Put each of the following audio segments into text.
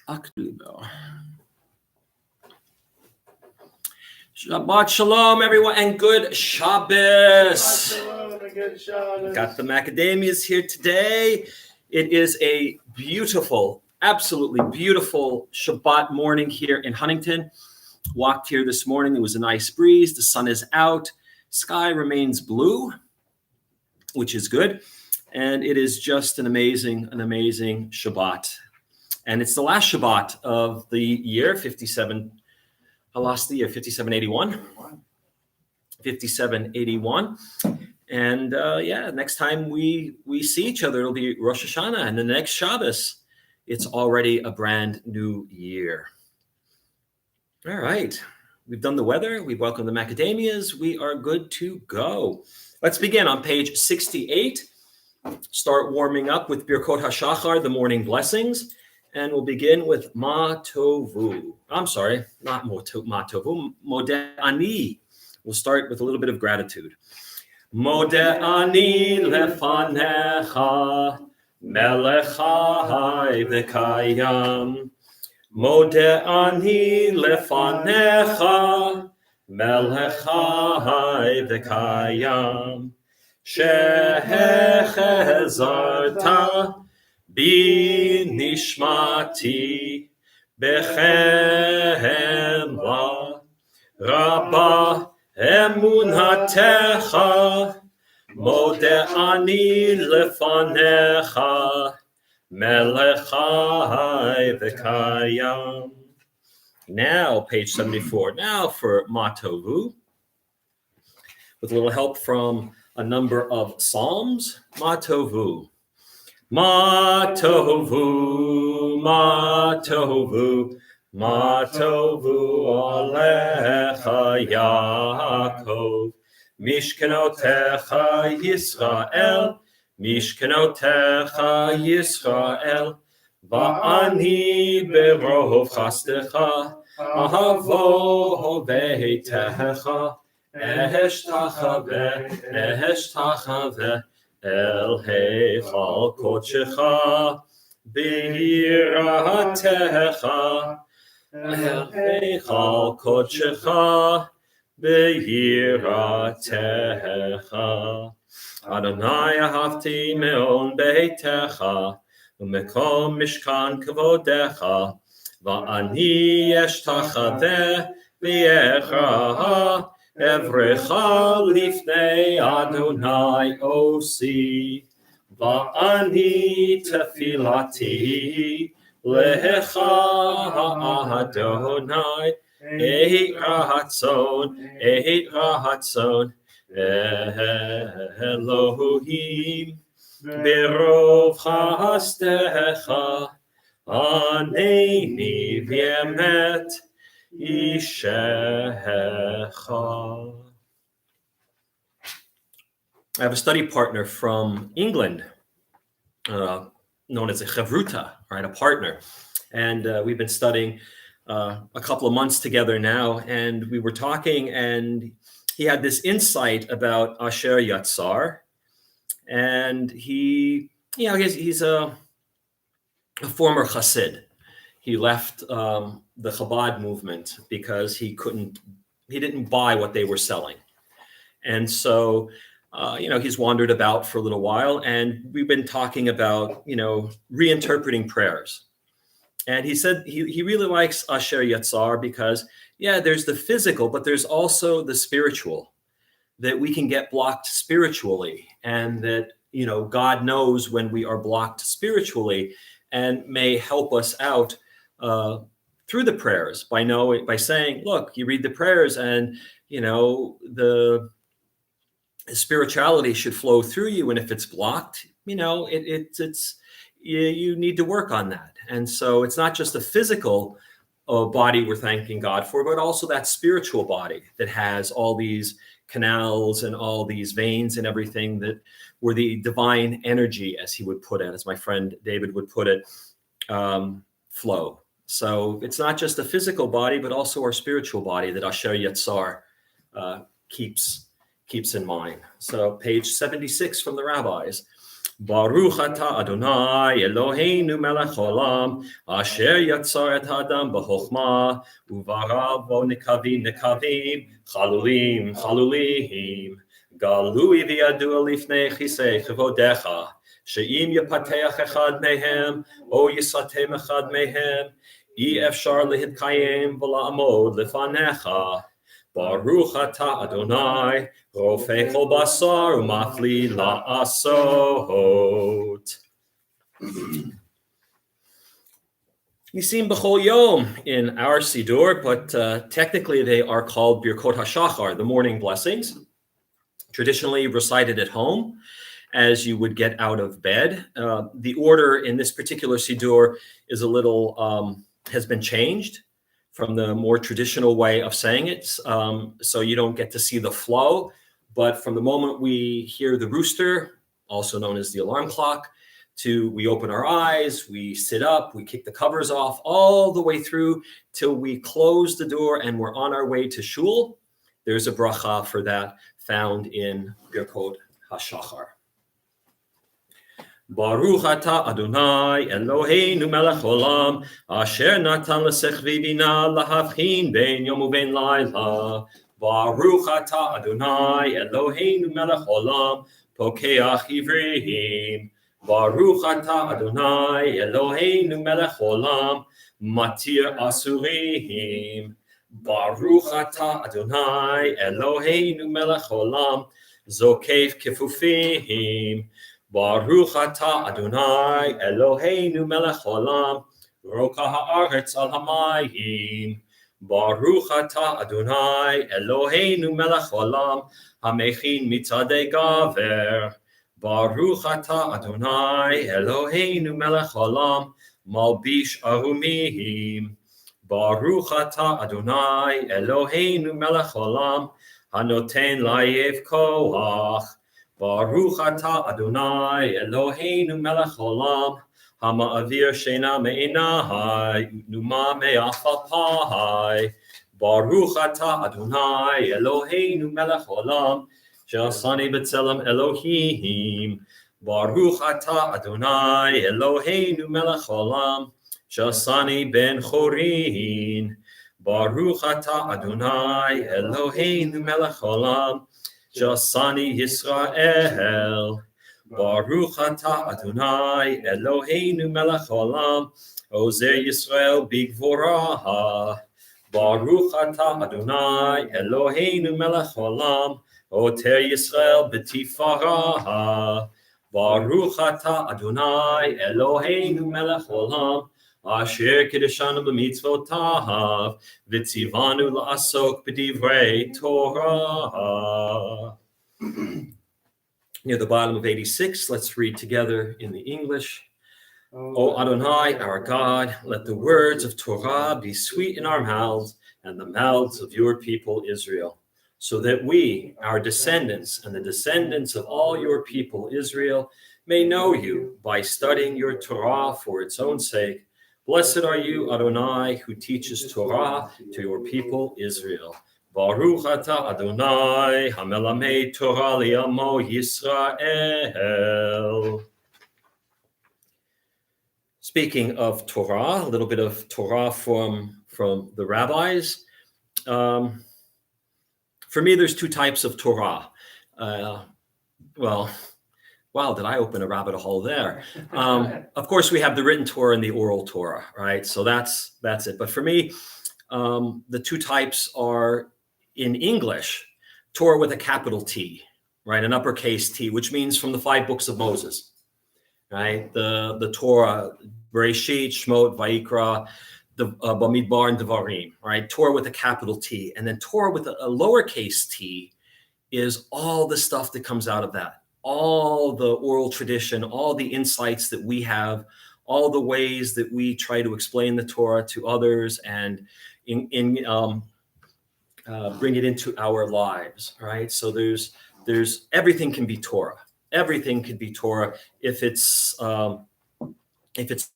October. Shabbat shalom, everyone, and good Shabbos. Got the macadamias here today. It is a beautiful, absolutely beautiful Shabbat morning here in Huntington. Walked here this morning. It was a nice breeze. The sun is out. Sky remains blue, which is good. And it is just an amazing Shabbat. And it's the last Shabbat of the year, 5781. 5781. And next time we see each other, it'll be Rosh Hashanah. And the next Shabbos, it's already a brand new year. All right. We've done the weather. We've welcomed the macadamias. We are good to go. Let's begin on page 68. Start warming up with Birkot HaShachar, the morning blessings. And we'll begin with Ma Tovu. I'm sorry, not Ma Tovu, Modeh Ani. We'll start with a little bit of gratitude. Modeh Ani lefanecha, melech chai v'kayam. Modeh Ani lefanecha, melech chai v'kayam. Shehechezarta Bi nishmati bechemla rabba emunatecha modeh ani lefanecha melech chai v'kayam. Now, page 74. Now for Ma Tovu, with a little help from a number of psalms. Ma Tovu. Ma tovu, ma tovu, ma tovu alecha Yaakov, mishkenotecha Yisrael, mishkenotecha Yisrael, va'ani berov chastecha, ahavo veitecha, ehesh El heichal kodshecha b'yiratecha, El heichal kodshecha b'yiratecha. Adonai ahavti me'on beitecha, u'mekom mishkan kavodecha, va'ani eshtachaveh v'yecha. Evrecha lifnei Adonai osi, va'ani tefilati lecha Adonai, eit rahatzon, Elohim, berov chastecha, aneni v'emet, Ishecha. I have a study partner from England, known as a chavruta, right, a partner. And we've been studying a couple of months together now. And we were talking, and he had this insight about Asher Yatzar. And he's a former chassid. He left the Chabad movement because he didn't buy what they were selling. And so, he's wandered about for a little while, and we've been talking about, reinterpreting prayers. And he said he really likes Asher Yatzar because, there's the physical, but there's also the spiritual, that we can get blocked spiritually, and that, God knows when we are blocked spiritually and may help us out through the prayers by saying, look, you read the prayers and, the spirituality should flow through you. And if it's blocked, it's you need to work on that. And so it's not just a physical body we're thanking God for, but also that spiritual body that has all these canals and all these veins and everything that were the divine energy, as he would put it, as my friend David would put it, flow. So it's not just a physical body, but also our spiritual body that Asher Yatzar keeps in mind. So page 76 from the rabbis. Baruch atah Adonai Eloheinu melech haolam asher yatzar et ha'adam b'chokhmah uvarav bo nekavim nekavim chalulim chalulim galui v'yadua lifnei chisei chavodecha she'im yapateach echad mehem o yisatem echad mehem I efshar lehidkayim v'la'amod lefanecha Baruch atah Adonai, rofei kol basar umafli la'asot. Nisim b'chol yom in our Siddur, but technically they are called Birkot HaShachar, the morning blessings, traditionally recited at home as you would get out of bed. The order in this particular Siddur is a little, has been changed from the more traditional way of saying it. So you don't get to see the flow, but from the moment we hear the rooster, also known as the alarm clock, to we open our eyes, we sit up, we kick the covers off, all the way through till we close the door and we're on our way to shul. There's a bracha for that found in Birkot HaShachar. Baruch atah Adonai Eloheinu melech haolam asher natan l'sechvi bina lahavchin bein yom ubein laila. Baruch atah Adonai Eloheinu melech haolam pokeach ivrim. Baruch atah Adonai Eloheinu melech haolam matir asurim. Baruch atah Adonai Eloheinu melech haolam zokef kefufim. Baruch atah Adonai Eloheinu melech haolam roka haaretz al hamayim. Baruch atah Adonai Eloheinu melech haolam hamechin mitzadei gaver. Baruch atah Adonai Eloheinu melech haolam malbish arumim. Baruch atah Adonai Eloheinu melech haolam hanoten layev koach. Baruch atah Adonai Eloheinu melech haolam hama'avir sheina me'inai numa me'afapai. Baruch atah Adonai Eloheinu melech haolam she'asani b'tzelem Elohim. Baruch atah Adonai Eloheinu melech haolam she'asani ben chorin. Baruch atah Adonai Eloheinu melech haolam Jasani Yisrael. Baruch atah Adonai Eloheinu melech haolam ozer Yisrael bigvoraha. Baruch atah Adonai Eloheinu melech haolam oter Yisrael betifaraha. Baruch atah Adonai Eloheinu melech haolam asher kiddushanu b'mitzvotav v'tzivanu la'asok b'divrei Torah. Near the bottom of 86, let's read together in the English. O Adonai, our God, let the words of Torah be sweet in our mouths and the mouths of your people Israel, so that we, our descendants, and the descendants of all your people Israel, may know you by studying your Torah for its own sake. Blessed are you, Adonai, who teaches Torah to your people Israel. Baruch atah Adonai, hamelamed Torah li'amo Yisrael. Speaking of Torah, a little bit of Torah from the rabbis. For me, there's two types of Torah. Wow, did I open a rabbit hole there? Of course, we have the written Torah and the oral Torah, right? So that's it. But for me, the two types are in English, Torah with a capital T, right? An uppercase T, which means from the 5 books of Moses, right? The Torah, Bereshit, Shmot, Vayikra, the Bamidbar, and Devarim, right? Torah with a capital T. And then Torah with a lowercase t is all the stuff that comes out of that. All the oral tradition, all the insights that we have, all the ways that we try to explain the Torah to others and bring it into our lives, right? So there's everything can be Torah. Everything could be Torah if it's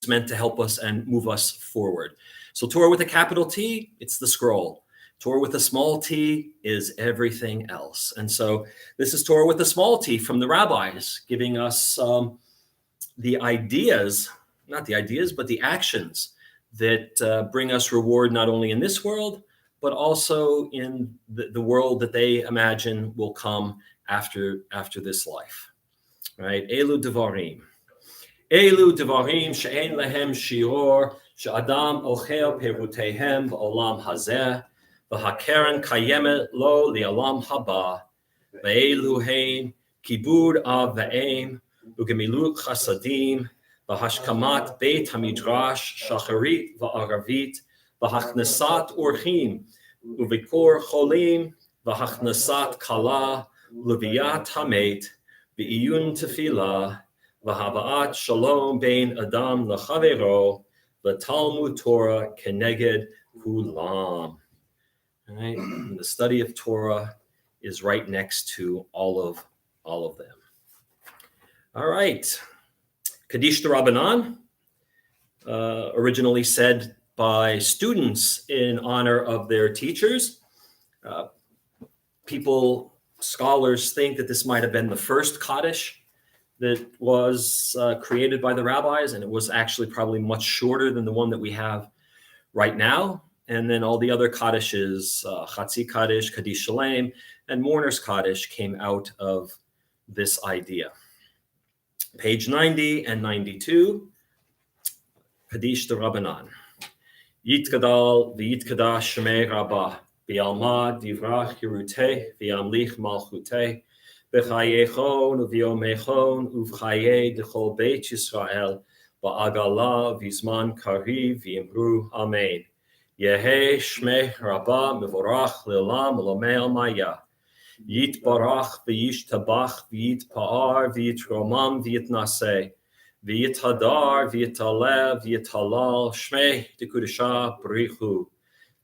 meant to help us and move us forward. So Torah with a capital T, it's the scroll. Torah with a small t is everything else. And so this is Torah with a small t from the rabbis, giving us the ideas, not the ideas, but the actions that bring us reward not only in this world, but also in the world that they imagine will come after this life. Right? Elu devarim she'en lehem shior she'adam ochel perutehem v'olam hazeh v'hakeren kayemet lo li'olam haba ve'elu hein kibud av ve'em ugemilut chasadim v'hashkamat beit hamidrash shacharit v'aravit v'hachnasat orchim uvikor cholim v'hachnasat kala l'viat hamet v'iyun tefillah v'hava'at shalom bein adam l'chavero v'talmud Torah keneged kulam. Right? And the study of Torah is right next to all of them. All right. Kaddish D'Rabbanan, originally said by students in honor of their teachers. Scholars think that this might have been the first Kaddish that was created by the rabbis, and it was actually probably much shorter than the one that we have right now. And then all the other Kaddishes, Chatzi Kaddish, Kaddish Shalem, and Mourner's Kaddish came out of this idea. Page 90 and 92, Kaddish D'Rabbanan. Yitgadal v'yitkadash shemei Rabbah, v'yalmad divrach yeruteh, v'yamlich malchuteh, v'chayechon v'yomechon uv'chayei d'chol beit Yisrael, v'agala v'zman kariv v'yimru amen. Yehei shmei Rabbah mevorach le'olam l'omei al-maya. Yitbarach v'yishtabach v'yitpa'ar v'yitromam v'yitnaseh. V'yithadar, v'yitalev, v'yitalal, shmei dekudesha b'richu,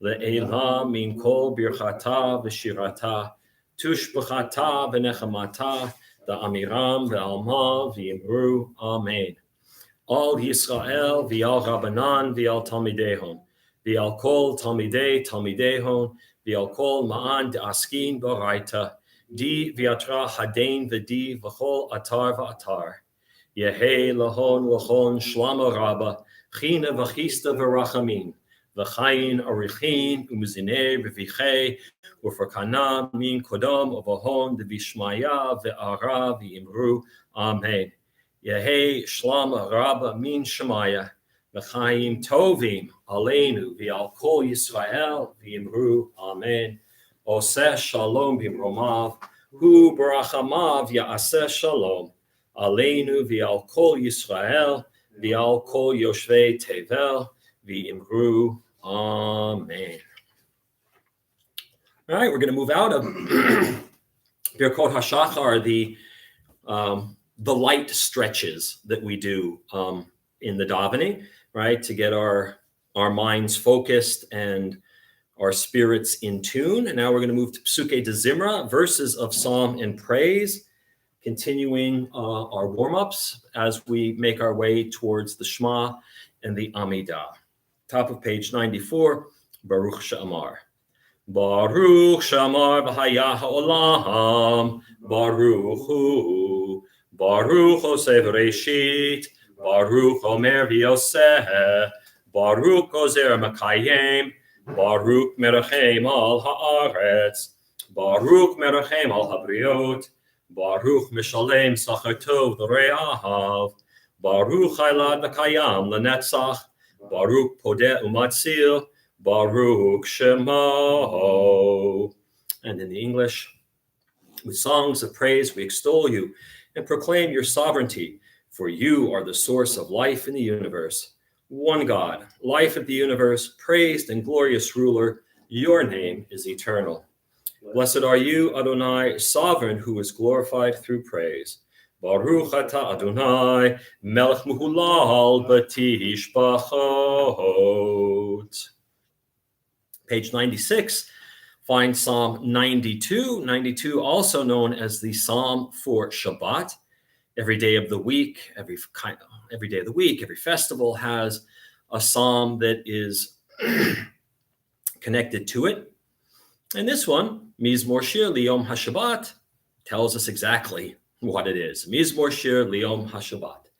le'elam min kol birchata v'shirata, tushbachata v'nechamata, da'amiram v'alma v'yimru, amen. Al Yisrael v'al Rabbanan v'al Talmidehon, v'al kol Talmidehon, v'al kol ma'an de'askin b'raita, di v'yatra hadain v'di v'chol atar v'atar. Yehei lahon lachon shlama rabba, china v'chista v'rachamin, v'chayin arichin, u'muzinei v'vichei, u'farkana min kodam uvahon v'vishmaya v'ara v'imru, amen. Yehei shlama rabba min shemaya, v'chayim tovim aleinu v'al kol Yisrael v'imru, amen. Oseh shalom b'mromav, hu barachamav ya'aseh shalom. Aleinu v'al kol Yisrael, v'al kol yoshvei tevel, v'imru, amen. All right, we're going to move out of Birkot HaShachar, the light stretches that we do in the davening, right, to get our minds focused and our spirits in tune. And now we're going to move to Psukei de Zimra, verses of psalm and praise, continuing our warm-ups as we make our way towards the Shema and the Amidah. Top of page 94, Baruch She'amar. Baruch She'amar b'haya ha'olam, Baruch Hu, Baruch Oseh v'reshit, Baruch Omer v'yoseh, Baruch Ozer Makayim, Baruch Merachem al ha'aretz, Baruch Merachem al habriot, Baruch Mishalem Sachar Tov L'Re'ahav, Baruch Hailad V'Kayam L'Netzach, Baruch Podeh Umatzil, Baruch Shemo. And in the English, with songs of praise we extol you and proclaim your sovereignty, for you are the source of life in the universe. One God, life of the universe, praised and glorious ruler, your name is eternal. Blessed are you, Adonai, sovereign, who is glorified through praise. Baruch atah Adonai, melech muhulal b'tishbachot. Page 96, find Psalm 92. 92, also known as the Psalm for Shabbat. Every day of the week, every day of the week, every festival has a psalm that is connected to it. And this one, Mizmor Shir Liyom HaShabbat, tells us exactly what it is. Mizmor Shir Liyom HaShabbat.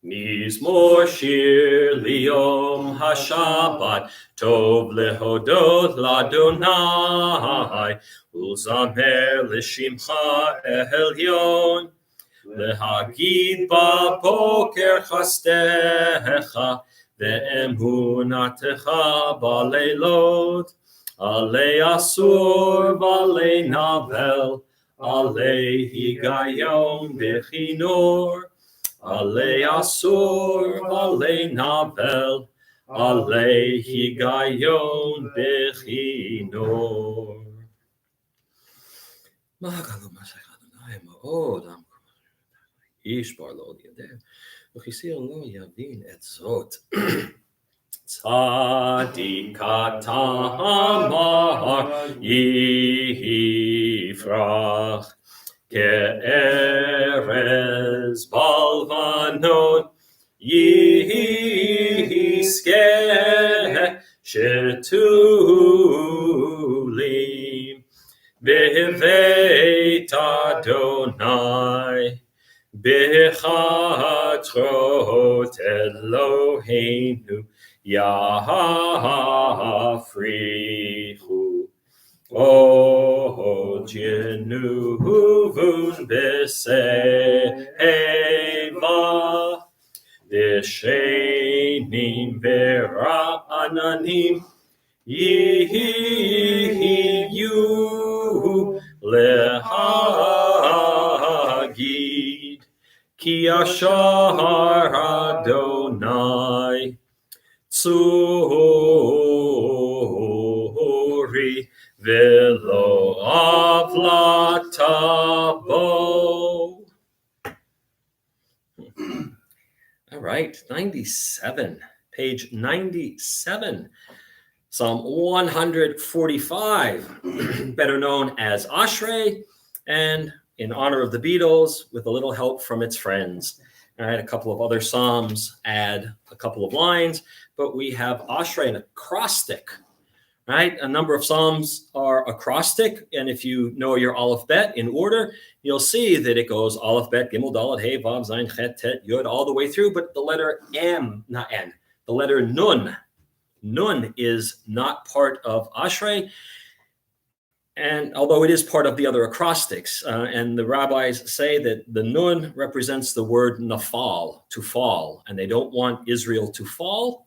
Mizmor shir liyom hashabbat tov lehodot ladonai ulzamer lishimcha elyon lehagid baboker chastecha ve'emunatecha baleilot alei asur valei navel alei higayon bechinor alei asur alei navel alei higayon bechinor. Ishbar lo yadeh, v'chisir lo yavin et zot. Tzadika tamar yifrach ke'erez balvanon yiskeh shetulim beveit Adonai bechatrot Eloheinu yafrichu o jenuvun b'seva v'shenim v'ra'ananim yihiyu lehagid ki ashar Adonai tzuri velo avlatabo. All right, 97, page 97. Psalm 145, better known as Ashrei, and in honor of the Beatles, with a little help from its friends. All right, a couple of other psalms add a couple of lines, but we have Ashrei, an acrostic, right? A number of psalms are acrostic, and if you know your Aleph Bet in order, you'll see that it goes Aleph Bet, Gimel, Dalet, Hey, Vav, Zayin, Chet, Tet, Yod, all the way through, but the letter M, not N, the letter Nun is not part of Ashrei, and although it is part of the other acrostics, and the rabbis say that the Nun represents the word nafal, to fall, and they don't want Israel to fall,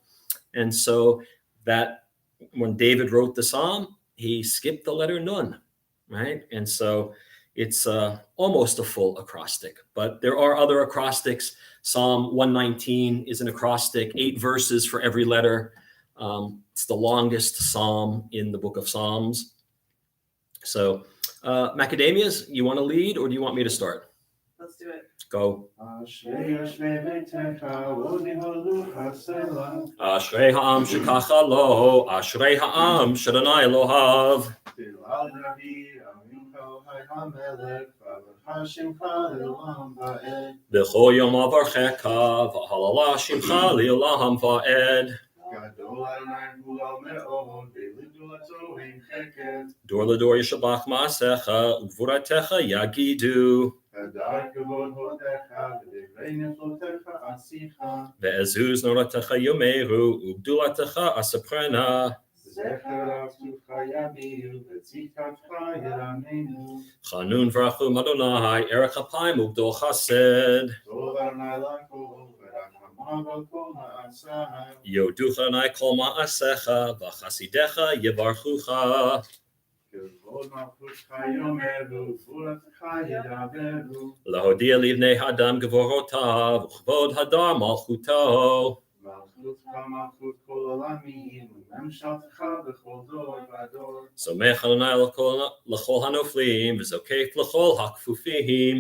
and so that when David wrote the psalm, he skipped the letter Nun, right? And so it's almost a full acrostic, but there are other acrostics. Psalm 119 is an acrostic, 8 verses for every letter. It's the longest psalm in the book of Psalms. So, Macadamias, you want to lead or do you want me to start? Let's do it. Go. Ashrei ha'am shekacha lo, Ashrei ha'am shadonai Elohav. B'chol yom avarchecha, v'halala shimcha li'olam va'ed. Dor ledor yishabach ma'asecha, uvuratecha yagidu. Ve'ezuz noratecha yomeru, ugdulatecha asaprena. Chanun v'rachum Adonai, erech apayim ugdol chased. Yoducha Adonai kol ma'asecha, v'chasidecha yevarchucha. Lahodia livnei hadam gevorotav, uchvod hadar malchuto. Somech Adonai l'chol hanoflim, v'zokef l'chol hakfufim.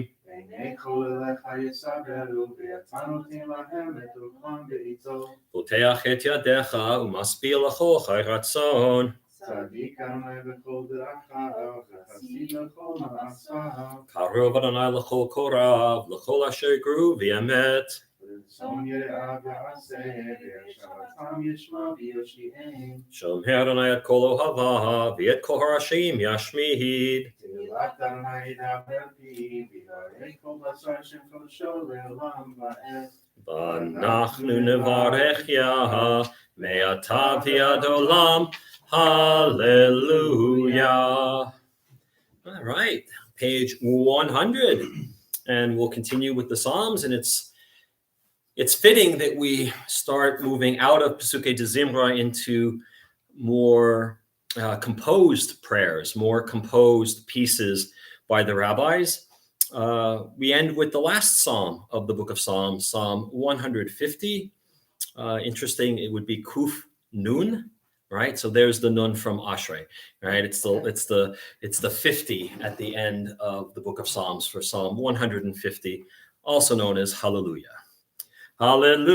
Poteach et yadecha, umaspil l'chol chai ratzon. Karov Adonai l'chol korav, l'chol asher gru v'yamet. Shalom Adonai et kol ohava, v'et kol harashim yashmid. ואנחנו נברכיה מעתה ועד עולם. Hallelujah. All right, page 100. And we'll continue with the Psalms, and it's fitting that we start moving out of Pesukei de Zimra into more composed prayers, more composed pieces by the rabbis. We end with the last psalm of the book of Psalms, Psalm 150. Interesting, it would be Kuf Nun, right? So there's the Nun from Ashrei, right? It's the 50 at the end of the book of Psalms for Psalm 150, also known as Hallelujah. Hallelujah.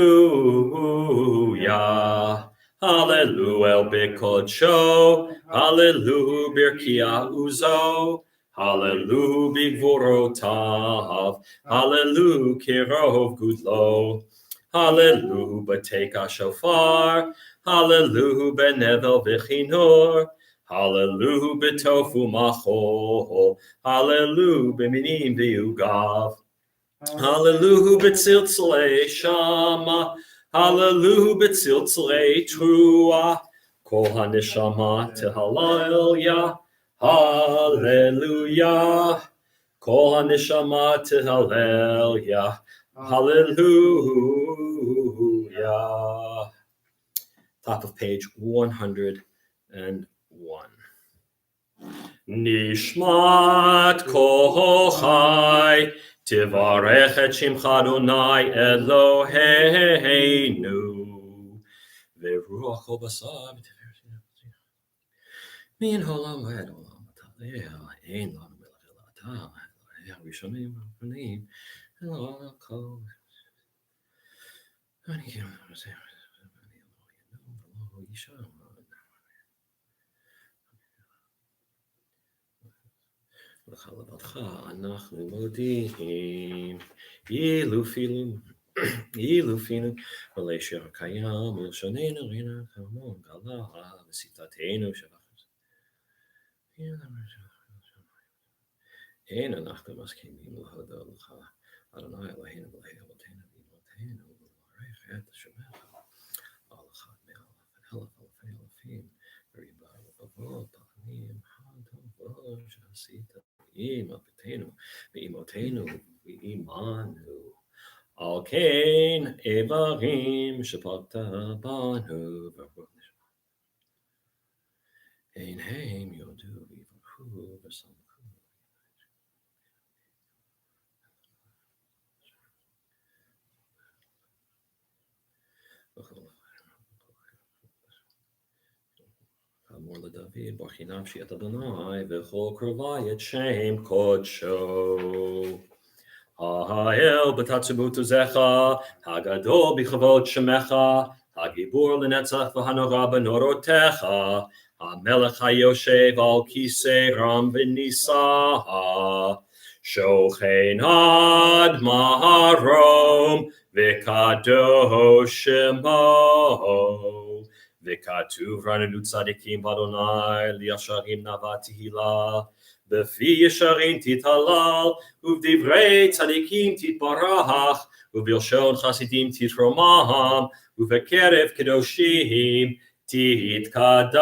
Hallelujah b'kodsho. Hallelujah birkia uzo. Hallelujah b'gvorotav. Hallelujah kirov gudlo. Hallelujah b'teka shofar. Hallelujah b'nevel v'chinor. Hallelujah b'tofu machol. Hallelujah b'minim v'ugav. Hallelujah b'tziltzlei shama. Hallelujah b'tziltzlei trua. Kol haneshama tehalleluya. Hallelujah. Kol haneshama tehalleluya. Hallelujah. Top of page 101. Nishmat kol chai. Tivarech et shimcha Adonai Eloheinu ve'ruach kol basar min holam v'ed olam v'taleh ein lanu melech ela ata rishonim v'achonim elo kol ani kim v'zeh v'lo yisham לחלבתך אנחנו מודים, אילופינו, ולאשר הקיים, ולשוננו רינה כמון, גלה, וסיתתנו שבחר. אין אנחנו מסכימים להודות לך, אדוני אלוהינו ואלוהי אבותינו ואמותינו, ולברך את שמך, על אחד מאלף אלפים, וריבה רבבות פעמים, הטובות שעשית. עם אבותינו ואמותינו ועמנו, על כן איברים שפגת בנו, אין הם יודו ויברכו ושמחו. אמור לדוד, ברכי נפשי את אדוני, וכל קרובי את שם קודשו. האל בתעצומות עוזך, הגדול בכבוד שמך, הגיבור לנצח והנורא בנורותיך, המלך היושב על כיסא רם ונישא, שוכן עד מרום, וקדוש שמו. וכתוב רננו צדיקים באדוני, לישרים נאווה תהילה, בפי ישרים תתהלל, ובדברי צדיקים תתברך, ובלשון חסידים תתרומם, ובקרב קדושים תתקדש,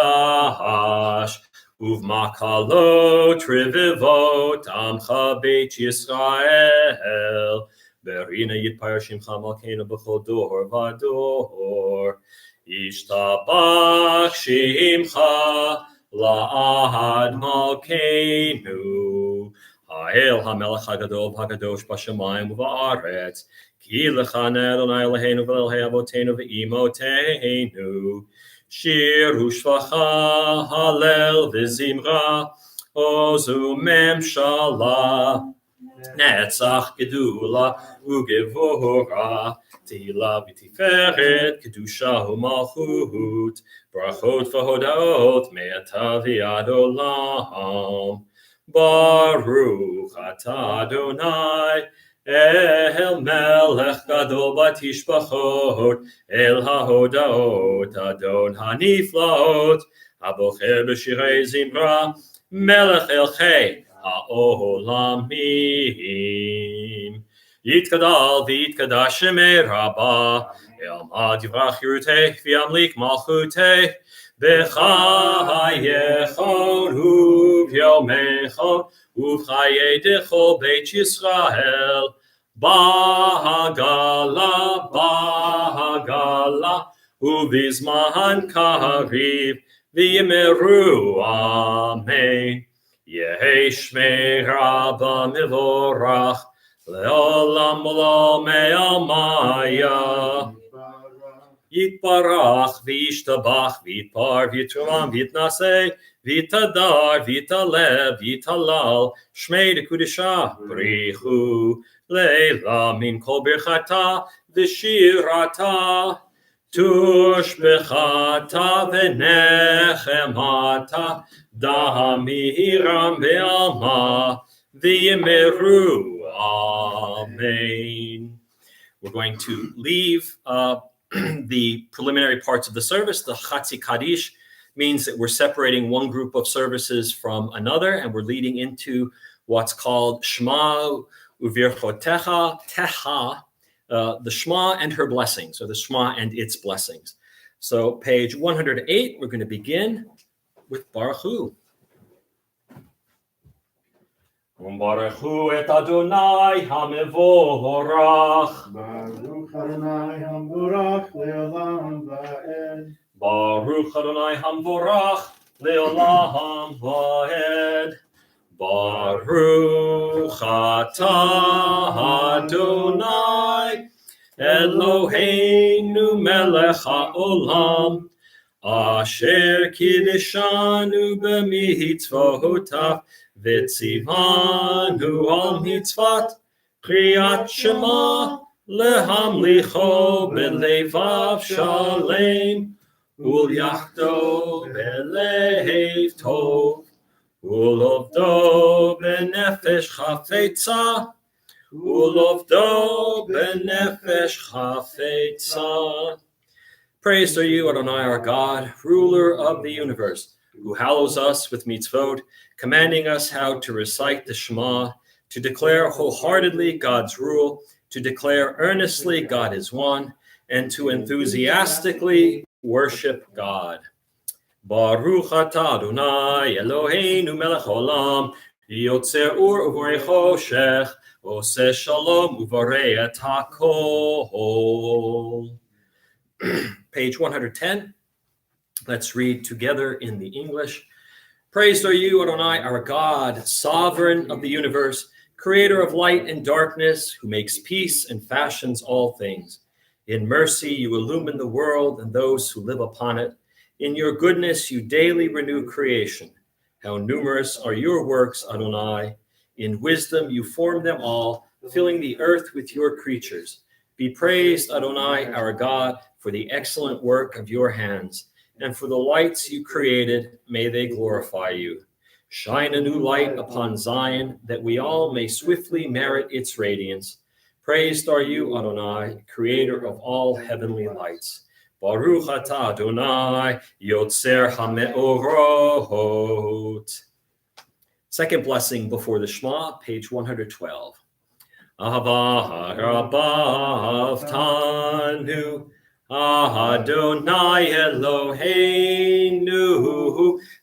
ובמקלות רבבות עמך בית ישראל, ברינה יתפאר שמך מלכנו בכל דור ודור. ישתבח שמך לעד מלכנו, האל המלך הגדול והקדוש בשמיים ובארץ, כי לך אדוני אלוהינו ואלוהי אבותינו ואמותינו, שיר ושבחה, הלל וזמרה, עוז וממשלה, נצח גדולה וגבורה, תהילה ותפארת, קדושה ומלכות, ברכות והודאות מעתה ועד עולם. ברוך אתה אדוני, אל מלך גדול בתשבחות, אל ההודאות, אדון הנפלאות, הבוחר בשירי זמרה, מלך אלוהי העולמים. Yitkadal v'yitkadash shemei rabba, Elmad yivrach yiruteh v'yamlik malchuteh, B'chayechon u'vyomechon u'chayedecho beit Yisrael, Bahagala, Uvizman kariv, v'yimeru amen. Yehi shmei rabba mivorach, le'olam lo me'amaya. Yitbarach, v'yishtabach, v'yitpar, v'yitruam, v'yitnaseh, v'yitadar, v'yitalev, v'yitalal, shmei dekudisha, brichu, leila min kol birchata, v'shirata, tushbechata, v'nechemata, damiram be'alma, v'yimeru, amen. We're going to leave the preliminary parts of the service. The Chatzi Kaddish means that we're separating one group of services from another, and we're leading into what's called Shema Uvirchotecha Techa, the Shema and her blessings, or the Shema and its blessings. So page 108, we're going to begin with Baruch Hu. Baruch Hu et Adonai HaMevorach. Baruch Adonai HaMevorach le'olam va'ed. Baruch Adonai HaMevorach le'olam va'ed. Baruch atah Adonai Eloheinu melech ha'olam asher kiddeshanu b'mitzvotav v'tzivanu al mitzvat kriyat shema lehamlicho b'levav shalem ulyachto b'lev tov ulovdo b'nefesh chafetza ulovdo b'nefesh chafetza. Praise to you, Adonai, our God, ruler of the universe, who hallows us with mitzvot, commanding us how to recite the Shema, to declare wholeheartedly God's rule, to declare earnestly God is one, and to enthusiastically worship God. Baruch atah Adonai Eloheinu melech haolam, yotzer ur uvorei choshech, oseh shalom uvorei et hakol. Page 110. Let's read together in the English. Praised are you, Adonai, our God, sovereign of the universe, creator of light and darkness, who makes peace and fashions all things. In mercy you illumine the world and those who live upon it. In your goodness you daily renew creation. How numerous are your works, Adonai. In wisdom you form them all, filling the earth with your creatures. Be praised, Adonai, our God, for the excellent work of your hands, and for the lights you created, may they glorify you. Shine a new light upon Zion, that we all may swiftly merit its radiance. Praised are you, Adonai, creator of all heavenly lights. Baruch atah Adonai, yotzer hameorot. Second blessing before the Shema, page 112. Ahava harabav tanu, Adonai Eloheinu,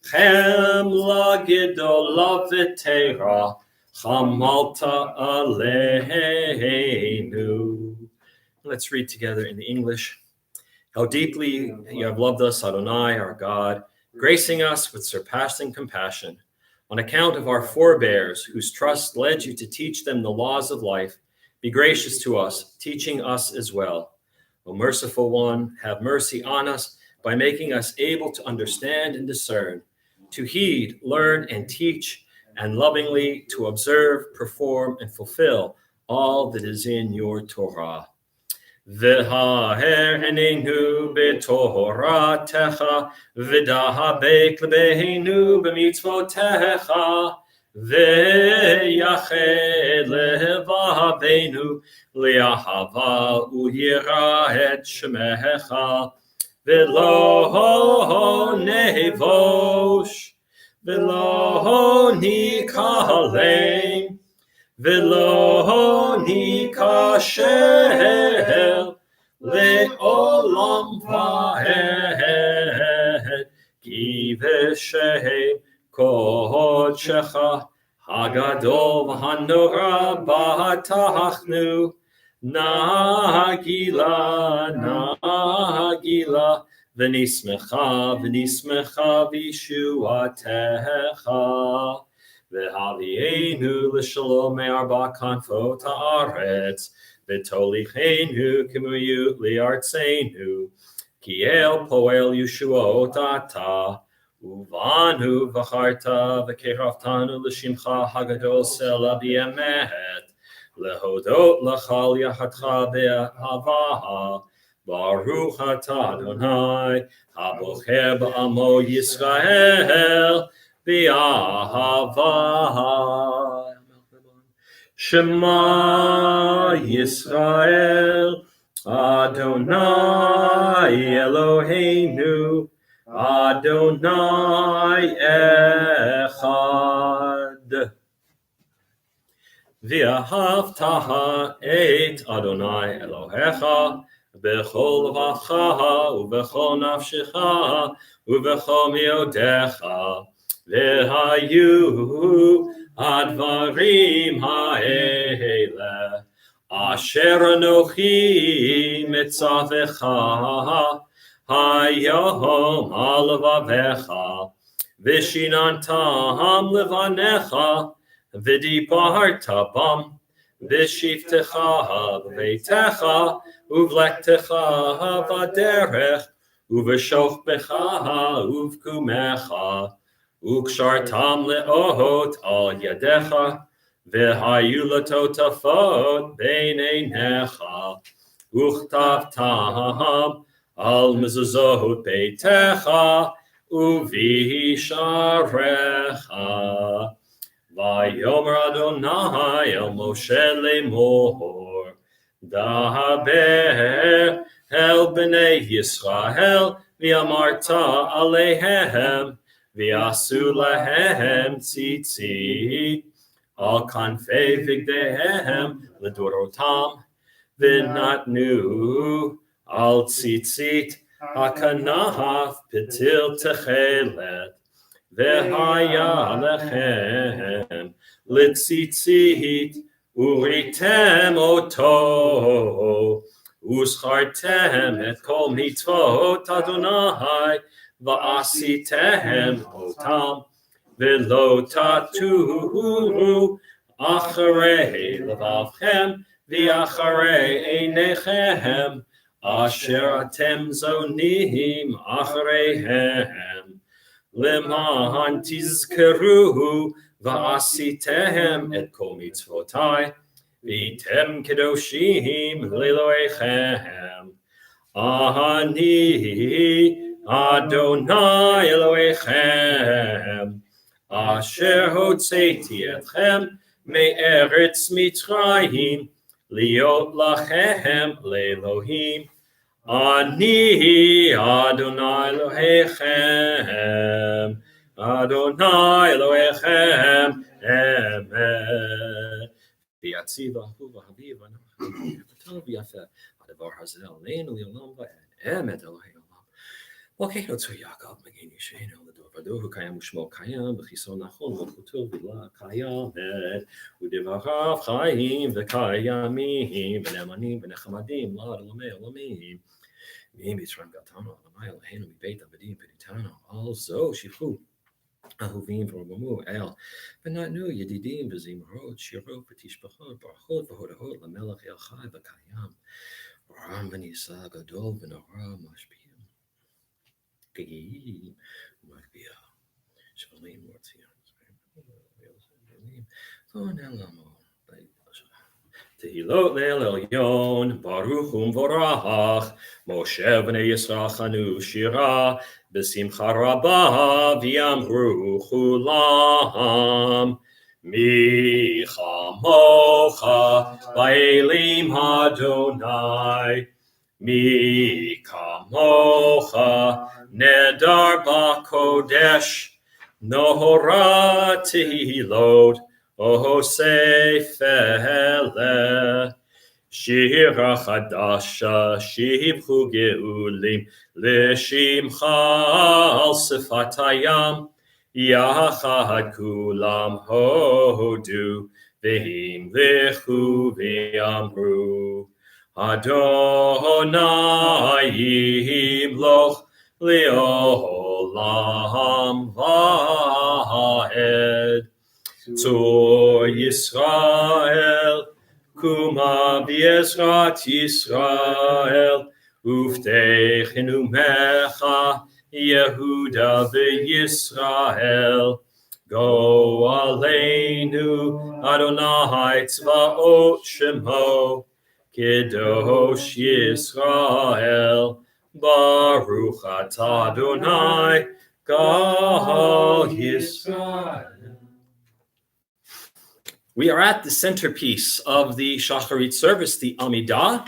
chemla gedola v'teira, chamalta aleinu. Let's read together in the English. How deeply you have loved us, Adonai, our God, gracing us with surpassing compassion, on account of our forebears, whose trust led you to teach them the laws of life. Be gracious to us, teaching us as well. O merciful one, have mercy on us by making us able to understand and discern, to heed, learn, and teach, and lovingly to observe, perform, and fulfill all that is in your Torah. V'haher enenu b'toratecha, v'dahabek lebeinu b'mitzvotecha, v'yached levavenu li'ahava u'yira et shemecha, v'lo nevosh, v'lo nikalem, V'lo nikashel le'olam va'ed ki v'shem kodshecha hagadol v'hanora b'tachnu nagila v'nismecha v'yishuatecha v'havienu l'shalom me'arba kanfot ha'aretz v'tolichenu k'muyu li'artzenu ki el poel yeshuot ata uvanu v'charta v'keraftanu l'shimcha hagadol sela b'yemet lehodot l'chal yachatcha be'ahava Baruch atah Adonai habocher b'amo Yisrael b'ahava Shema Yisrael Adonai Eloheinu Adonai Echad V'ahavta et Adonai Elohecha b'chol levavcha u'b'chol nafshecha u'b'chol miodecha v'hayu advarim ha'ele asher anochi mitzavecha hayom al levavecha v'shinantam levanecha v'dibarta bam v'shiftecha b'veitecha uvlektecha v'derech uv'shochbecha uv'kumecha ukshartam le'ohot al yadecha v'hayu latotafot b'neinecha uchtavtam al mezuzot beitecha uvisharecha Vayomer Adonai el Moshe lemor Daber el bnei Yisrael v'amarta aleihem v'asu lahem tzitzit al kanfei vigdehem ledorotam v'natnu al tzitzit hakanaf pitil techelet V'haya lechem litzitzit uritem oto uschartem et kol mitzvot Adonai va'asitem otam v'lo taturu acharei levavchem v'acharei einechem asher atem zonim achareihem Leman tizkeruhu va'asitehem et kol mitzvotai v'item kedoshim leloechem Ani Adonai Elohechem asher hotzeiti etchem me'eretz Mitzrayim liot lachem le'Elohim Ani Adonai Elohechem Adonai Elohechem Emet V'yatziva hu v'haviv v'tov yafeh Hadavar hazeh aleinu li'olam va'ed Emet Elohei olam L'keinu tzur Yaakov Magin Yisheinu l'dor v'ador hu kayam u'shmo kayam v'chiso nachon v'chuto v'la kayamet u'devarav chayim v'kayamim v'nemanim v'nechamadim la'ad olamei olamim Mitzrayim gatanu Adonai Eloheinu mibeit avadim v'nitanu al zo shifchu ahuvim v'romamu el v'natnu yedidim v'zimrot shirot v'tishbachot barachot v'hodahot lamelech el chai v'kayam v'ram v'nisa gadol v'nora mashpiyim gigiyim u'makbiyah shvalim v'ortziyam v'nelamo Tehilot le'el elyon, baruch umvorach, Moshe v'nei Yisrael chanu shira, b'simcha rabah v'yamru chulam. Mi chamocha ba'elim Adonai, mi kamocha nedar ba'kodesh, nohora tehilot, Osefele. Shira Chadasha, Shibchu Geulim, Lishimcha al Sifatayam, Yachad Kulam Hodu, Vehim Vichu Viamru, Adonai Yimloch Leolam Vaed, Tzor Yisrael, Kuma b'Ezrat Yisrael, Uvtechenu mecha Yehuda v'Yisrael. Go aleinu Adonai tzvaot shemo, Kedosh Yisrael, Baruch atah Adonai, Gal Yisrael. We are at the centerpiece of the Shacharit service, the Amidah,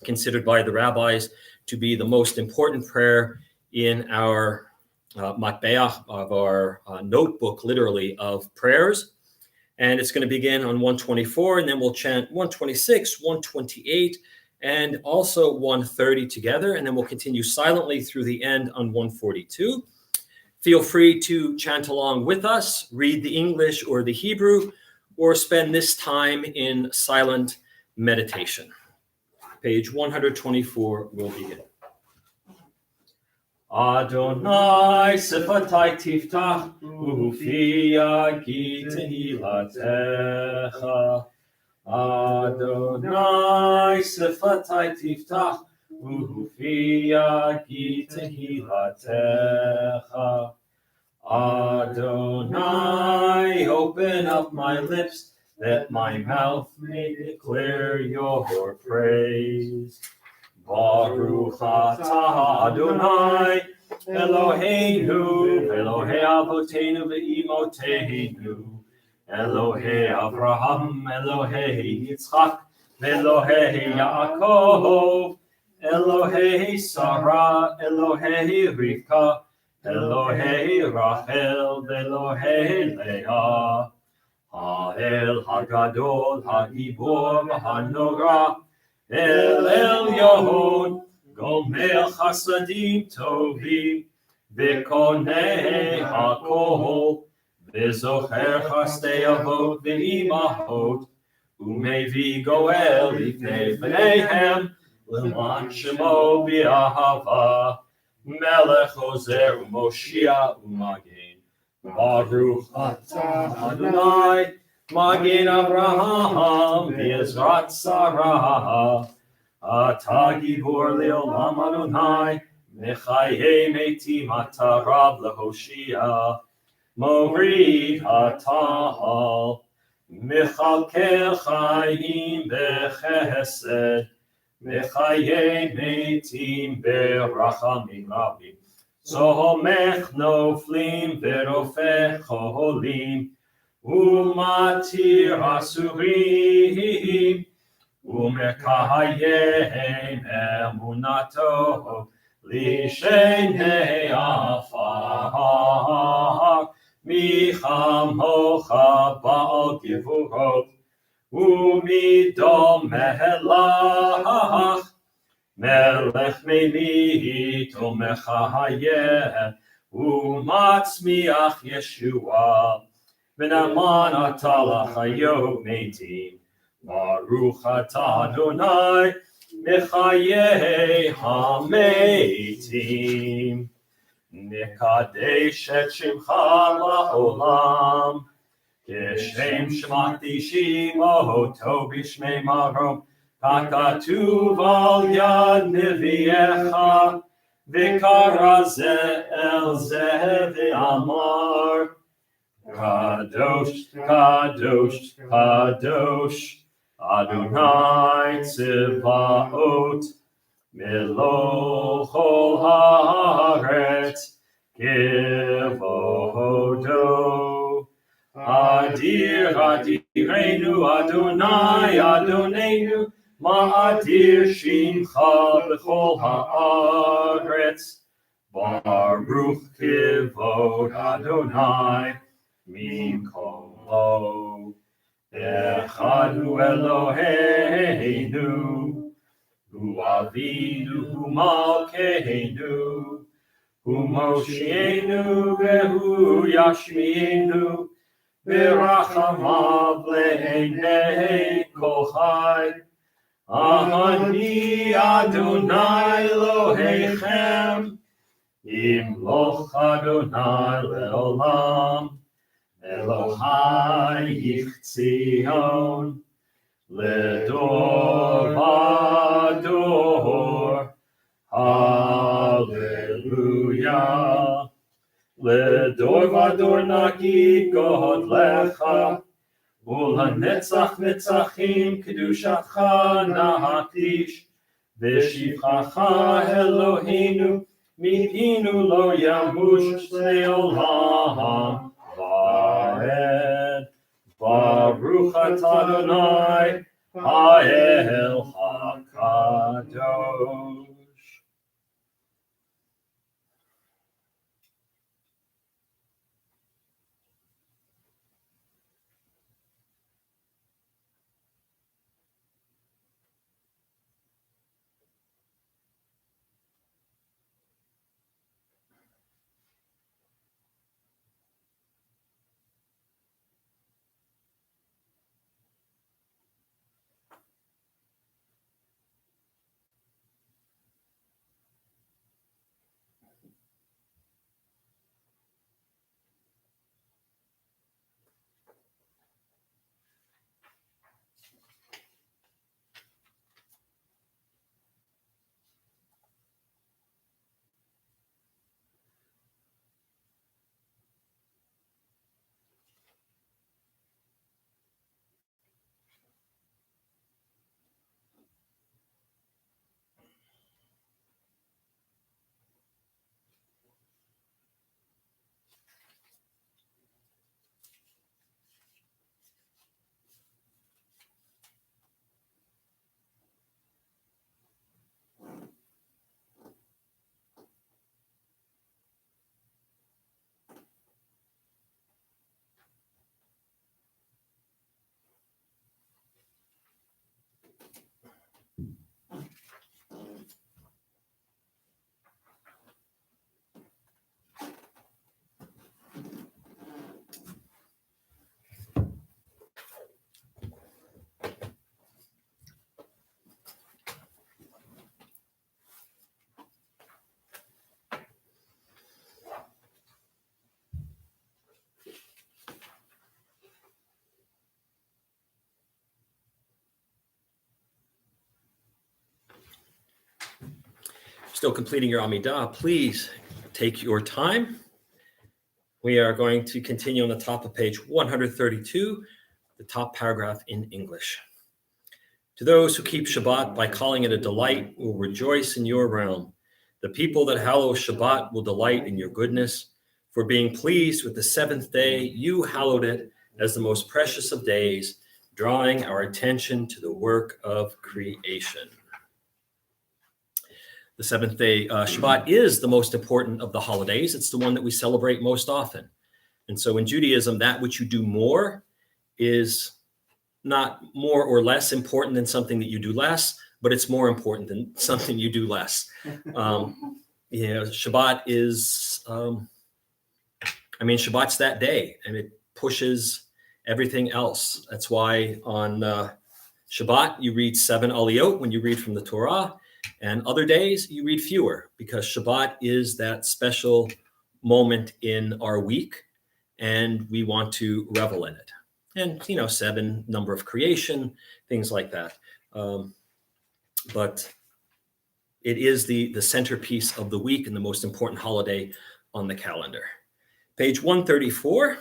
considered by the rabbis to be the most important prayer in our matbeach, of our notebook, literally, of prayers. And it's going to begin on 124, and then we'll chant 126, 128, and also 130 together, and then we'll continue silently through the end on 142. Feel free to chant along with us, read the English or the Hebrew, or spend this time in silent meditation. Page 124 will begin. Adonai sifatai tiftach, ufi yagi tehilatecha. Adonai sifatai tiftach, ufi yagi tehilatecha. Adonai, open up my lips, that my mouth may declare your praise. Baruch atah Adonai, Eloheinu, Elohei Avoteinu ve'imoteinu, Elohei Avraham, Elohei Yitzchak, Elohei Yaakov, Elohei Sarah, Elohei Rivka, Elohei Rachel, Elohei Leah, Ha'el Hagadol, Ha'gibor, Ha'nora, El Elyon, Gomer Chasadim Tovim, V'konei HaKol, V'zocher Chastei Avot V'imahot, Umevi Goel Lifnei Bneihem, L'man Shemo B'ahava, Melech Ozer U'Moshia U'Magen. Baruch atah Adonai, Magen Avraham, V'ezrat Sarah. Atah Gibor Le'olam Adonai, Mechayei Metim atah Rab Lehoshia. Morid hatahal, Mechalkel Chayim B'chesed, Mechayei Metim B'rachamim Rabim. Somech noflim verofeh cholim, umatir asurim, umekayem emunato, lishenei afar, micham hocha ba'al givurot, umidom mehelach, Melech melit umechayeh umatzmiach Yeshua v'naman atah l'chayot metim Baruch atah Adonai mechayeh hametim Nekadesh et shimcha la'olam Keshem shmati shimo tov b'shmei marom Kakatuv al yad neviecha, v'kara ze el ze v'amar. Kadosh, kadosh, kadosh, Adonai tzvaot, melochol haaretz, kevodo. Adir, adirenu, Adonai, Adonenu, Ma'adir Shimcha b'chol ha'aretz, Baruch kivod Adonai, Mikolo. Echad hu Eloheinu, hu Avinu, hu Malkeinu, hu Mosheinu, vehu Yashmienu, v'rachamav le'enei kol chai. Ani Adonai Elohechem, Imloch Adonai le'olam, Elohai yichzion, ledor vador, Hallelujah. Ledor vador nagi godlecha, Ulanetzach netzachim kedushatcha nahakdish, v'shivchacha Eloheinu mipinu lo yamush le'olam va'ed. Baruch atah Adonai ha'el hakadosh. Still completing your Amidah, please take your time. We are going to continue on the top of page 132, the top paragraph in English. To those who keep Shabbat by calling it a delight will rejoice in your realm. The people that hallow Shabbat will delight in your goodness. For being pleased with the seventh day, you hallowed it as the most precious of days, drawing our attention to the work of creation. The seventh day Shabbat is the most important of the holidays. It's the one that we celebrate most often. And so in Judaism, that which you do more is not more or less important than something that you do less, but it's more important than something you do less. Shabbat is, Shabbat's that day, and it pushes everything else. That's why on Shabbat, you read 7 aliyot when you read from the Torah. And other days you read fewer, because Shabbat is that special moment in our week, and we want to revel in it. And 7, number of creation, things like that. But it is the centerpiece of the week and the most important holiday on the calendar. Page 134.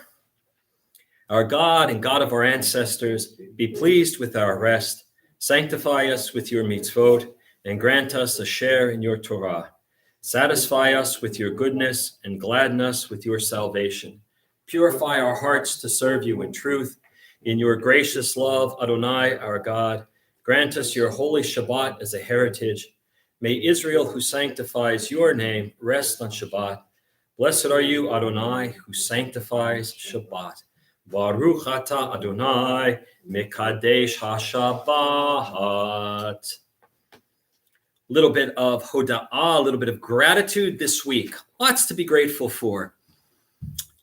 Our God and God of our ancestors, be pleased with our rest. Sanctify us with your mitzvot, and grant us a share in your Torah. Satisfy us with your goodness and gladden us with your salvation. Purify our hearts to serve you in truth. In your gracious love, Adonai, our God, grant us your holy Shabbat as a heritage. May Israel, who sanctifies your name, rest on Shabbat. Blessed are you, Adonai, who sanctifies Shabbat. Baruch atah Adonai mekadesh hashabbat. Little bit of hoda'ah, a little bit of gratitude this week. Lots to be grateful for.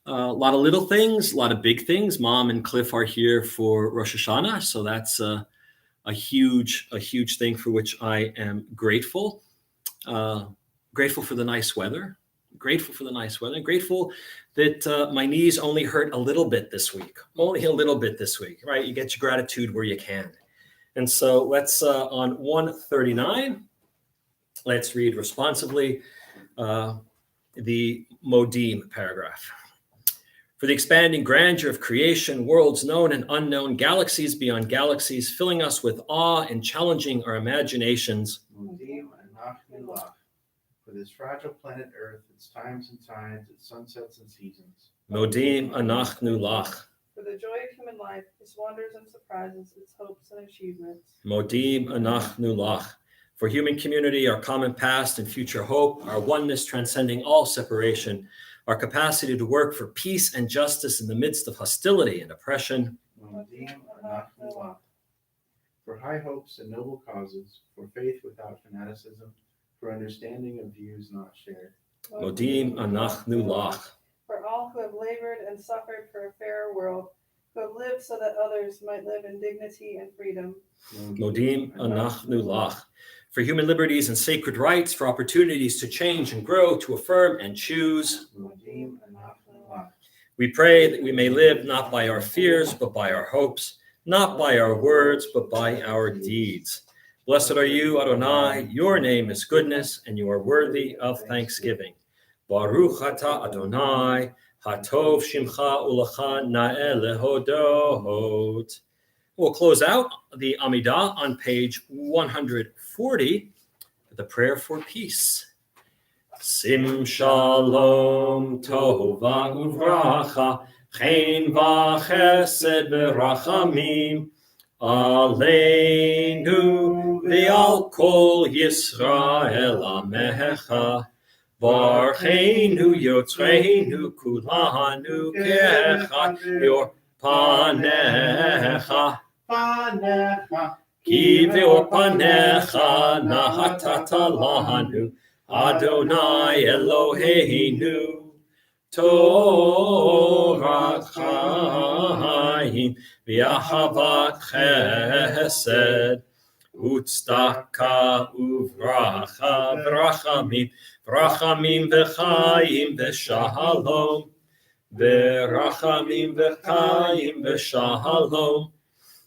A lot of little things, a lot of big things. Mom and Cliff are here for Rosh Hashanah, so that's a huge thing for which I am grateful. Grateful for the nice weather. Grateful that my knees only hurt a little bit this week. Only a little bit this week, right? You get your gratitude where you can. And so let's, on 139, let's read responsibly the Modim paragraph. For the expanding grandeur of creation, worlds known and unknown, galaxies beyond galaxies, filling us with awe and challenging our imaginations. For this fragile planet Earth, its times and tides, its sunsets and seasons. Modim anachnu lach. For the joy of human life, its wonders and surprises, its hopes and achievements. Modim anachnu lach. For human community, our common past and future hope, our oneness transcending all separation, our capacity to work for peace and justice in the midst of hostility and oppression. For high hopes and noble causes, for faith without fanaticism, for understanding of views not shared. Modim anachnu lach. For all who have labored and suffered for a fairer world, who have lived so that others might live in dignity and freedom. Modim anachnu lach. For human liberties and sacred rights, for opportunities to change and grow, to affirm and choose. We pray that we may live not by our fears, but by our hopes, not by our words, but by our deeds. Blessed are you, Adonai, your name is goodness, and you are worthy of thanksgiving. Baruch atah Adonai, hatov shimcha ulecha na'eh lehodot. We'll close out the Amidah on page 140, the prayer for peace. Sim shalom tova uvracha, chen v'chesed v'rachamim, aleinu v'al kol Yisrael amecha, barcheinu yotzreinu kulanu kecha, your panecha. Ki ve'or panecha nahatata lanu, Adonai Eloheinu, Torah chaim v'ahavat chesed, utzedaka uvracha v'rachamim v'chaim v'shalom, v'rachamim v'chaim v'shalom,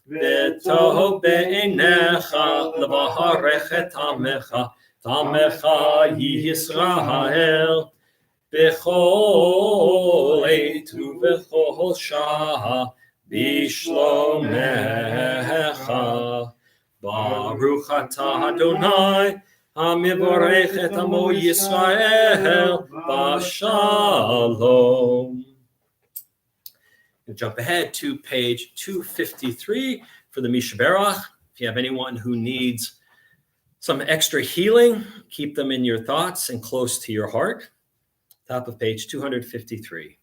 v'tov be'enecha levaharech et amecha, Tamecha Yisrael, b'chol eit u'b'chol shah, b'shlomecha. Baruch atah Adonai, hamivorech et amo Yisrael, b'shalom. We'll jump ahead to page 253 for the Mishaberach. If you have anyone who needs some extra healing, keep them in your thoughts and close to your heart. Top of page 253.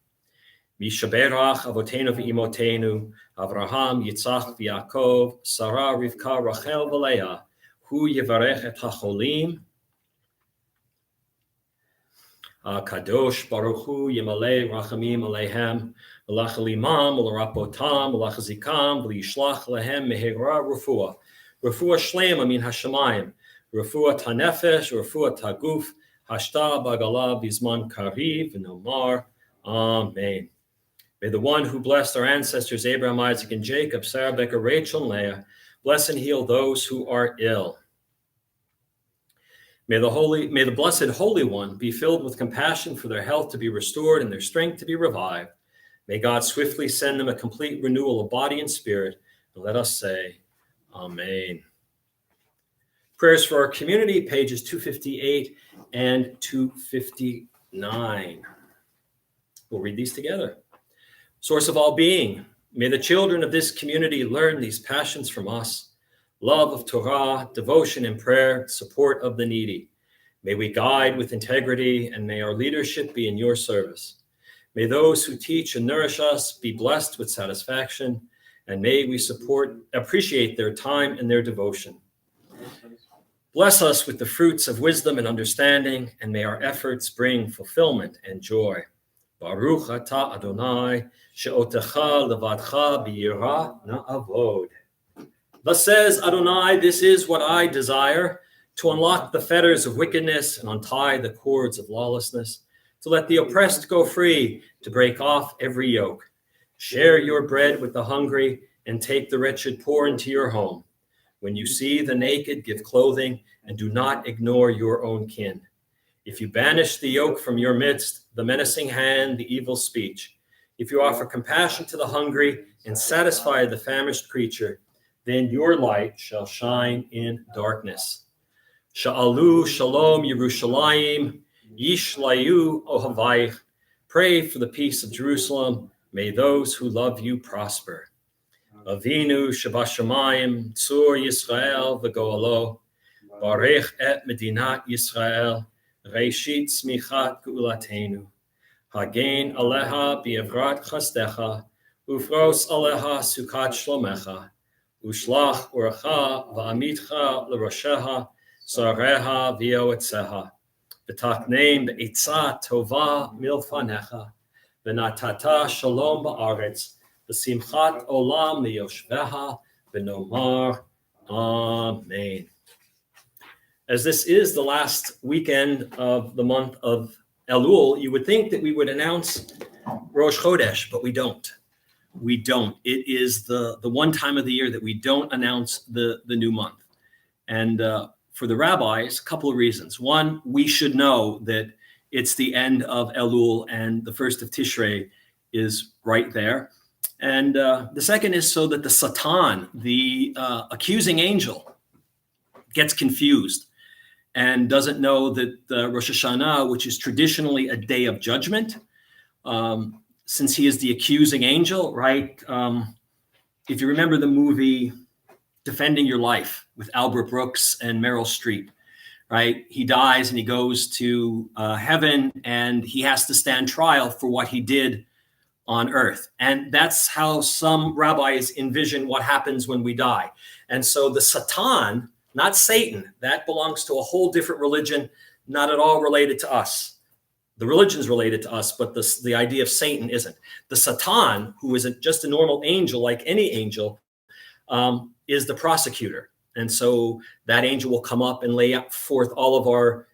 Mishaberach avotenu v'imotenu, Avraham, Yitzchak v'Yaakov, Sarah, Rivka, Rachel v'Leah, hu yivarech et hacholim. Kadosh Baruch Hu Yimalei Rachamim Aleihem, V'lach Limam, V'larapotam, V'lachazikam, V'yishlach Lehem Mehera Refuah. Refuah Shlema min Hashemayim. Refuah Tanefesh, Refuah Taguf, Hashta Bagala Bizman Kariv, Nomar. Amen. May the one who blessed our ancestors Abraham, Isaac, and Jacob, Sarah, Becca, Rachel, and Leah, bless and heal those who are ill. May the blessed Holy One be filled with compassion for their health to be restored and their strength to be revived. May God swiftly send them a complete renewal of body and spirit. And let us say, Amen. Prayers for our community, pages 258 and 259. We'll read these together. Source of all being, may the children of this community learn these passions from us: love of Torah, devotion and prayer, support of the needy. May we guide with integrity, and may our leadership be in your service. May those who teach and nourish us be blessed with satisfaction, and may we appreciate their time and their devotion. Bless us with the fruits of wisdom and understanding, and may our efforts bring fulfillment and joy. Baruch atah Adonai, she'otecha levadcha b'yirah na'avod. Thus says Adonai, this is what I desire, to unlock the fetters of wickedness and untie the cords of lawlessness, to let the oppressed go free, to break off every yoke. Share your bread with the hungry, and take the wretched poor into your home. When you see the naked, give clothing, and do not ignore your own kin. If you banish the yoke from your midst, the menacing hand, the evil speech, if you offer compassion to the hungry and satisfy the famished creature, then your light shall shine in darkness. Sha'alu shalom Yerushalayim, yishlayu ohavayich. Pray for the peace of Jerusalem. May those who love you prosper. Avinu Shabashamayim, Tzur Yisrael v'goalo, Barech et Medinat Yisrael, Reishit Smichat Geulatenu, Hagen Aleha Bi'evrat Chastecha, Ufros Aleha Sukat Shlomecha, Ushlach Urecha V'amitcha L'Rosheha, Sareha V'yoetzeha, V'tachneim Be'etzah Tova Milfanecha, V'natata Shalom Ba'aretz, V'simchat Olam Liyoshveha, V'nomar Amen. As this is the last weekend of the month of Elul, you would think that we would announce Rosh Chodesh, but we don't. We don't. It is the one time of the year that we don't announce the new month. And for the rabbis, a couple of reasons. One, we should know that it's the end of Elul and the first of Tishrei is right there. And the second is so that the Satan, the accusing angel, gets confused and doesn't know that Rosh Hashanah, which is traditionally a day of judgment, since he is the accusing angel, right? If you remember the movie Defending Your Life with Albert Brooks and Meryl Streep, right? He dies and he goes to heaven and he has to stand trial for what he did on earth. And that's how some rabbis envision what happens when we die. And so the Satan, not Satan, that belongs to a whole different religion, not at all related to us. The religion's related to us, but the idea of Satan isn't. The Satan, who is just a normal angel, like any angel, is the prosecutor. And so that angel will come up and lay forth all of our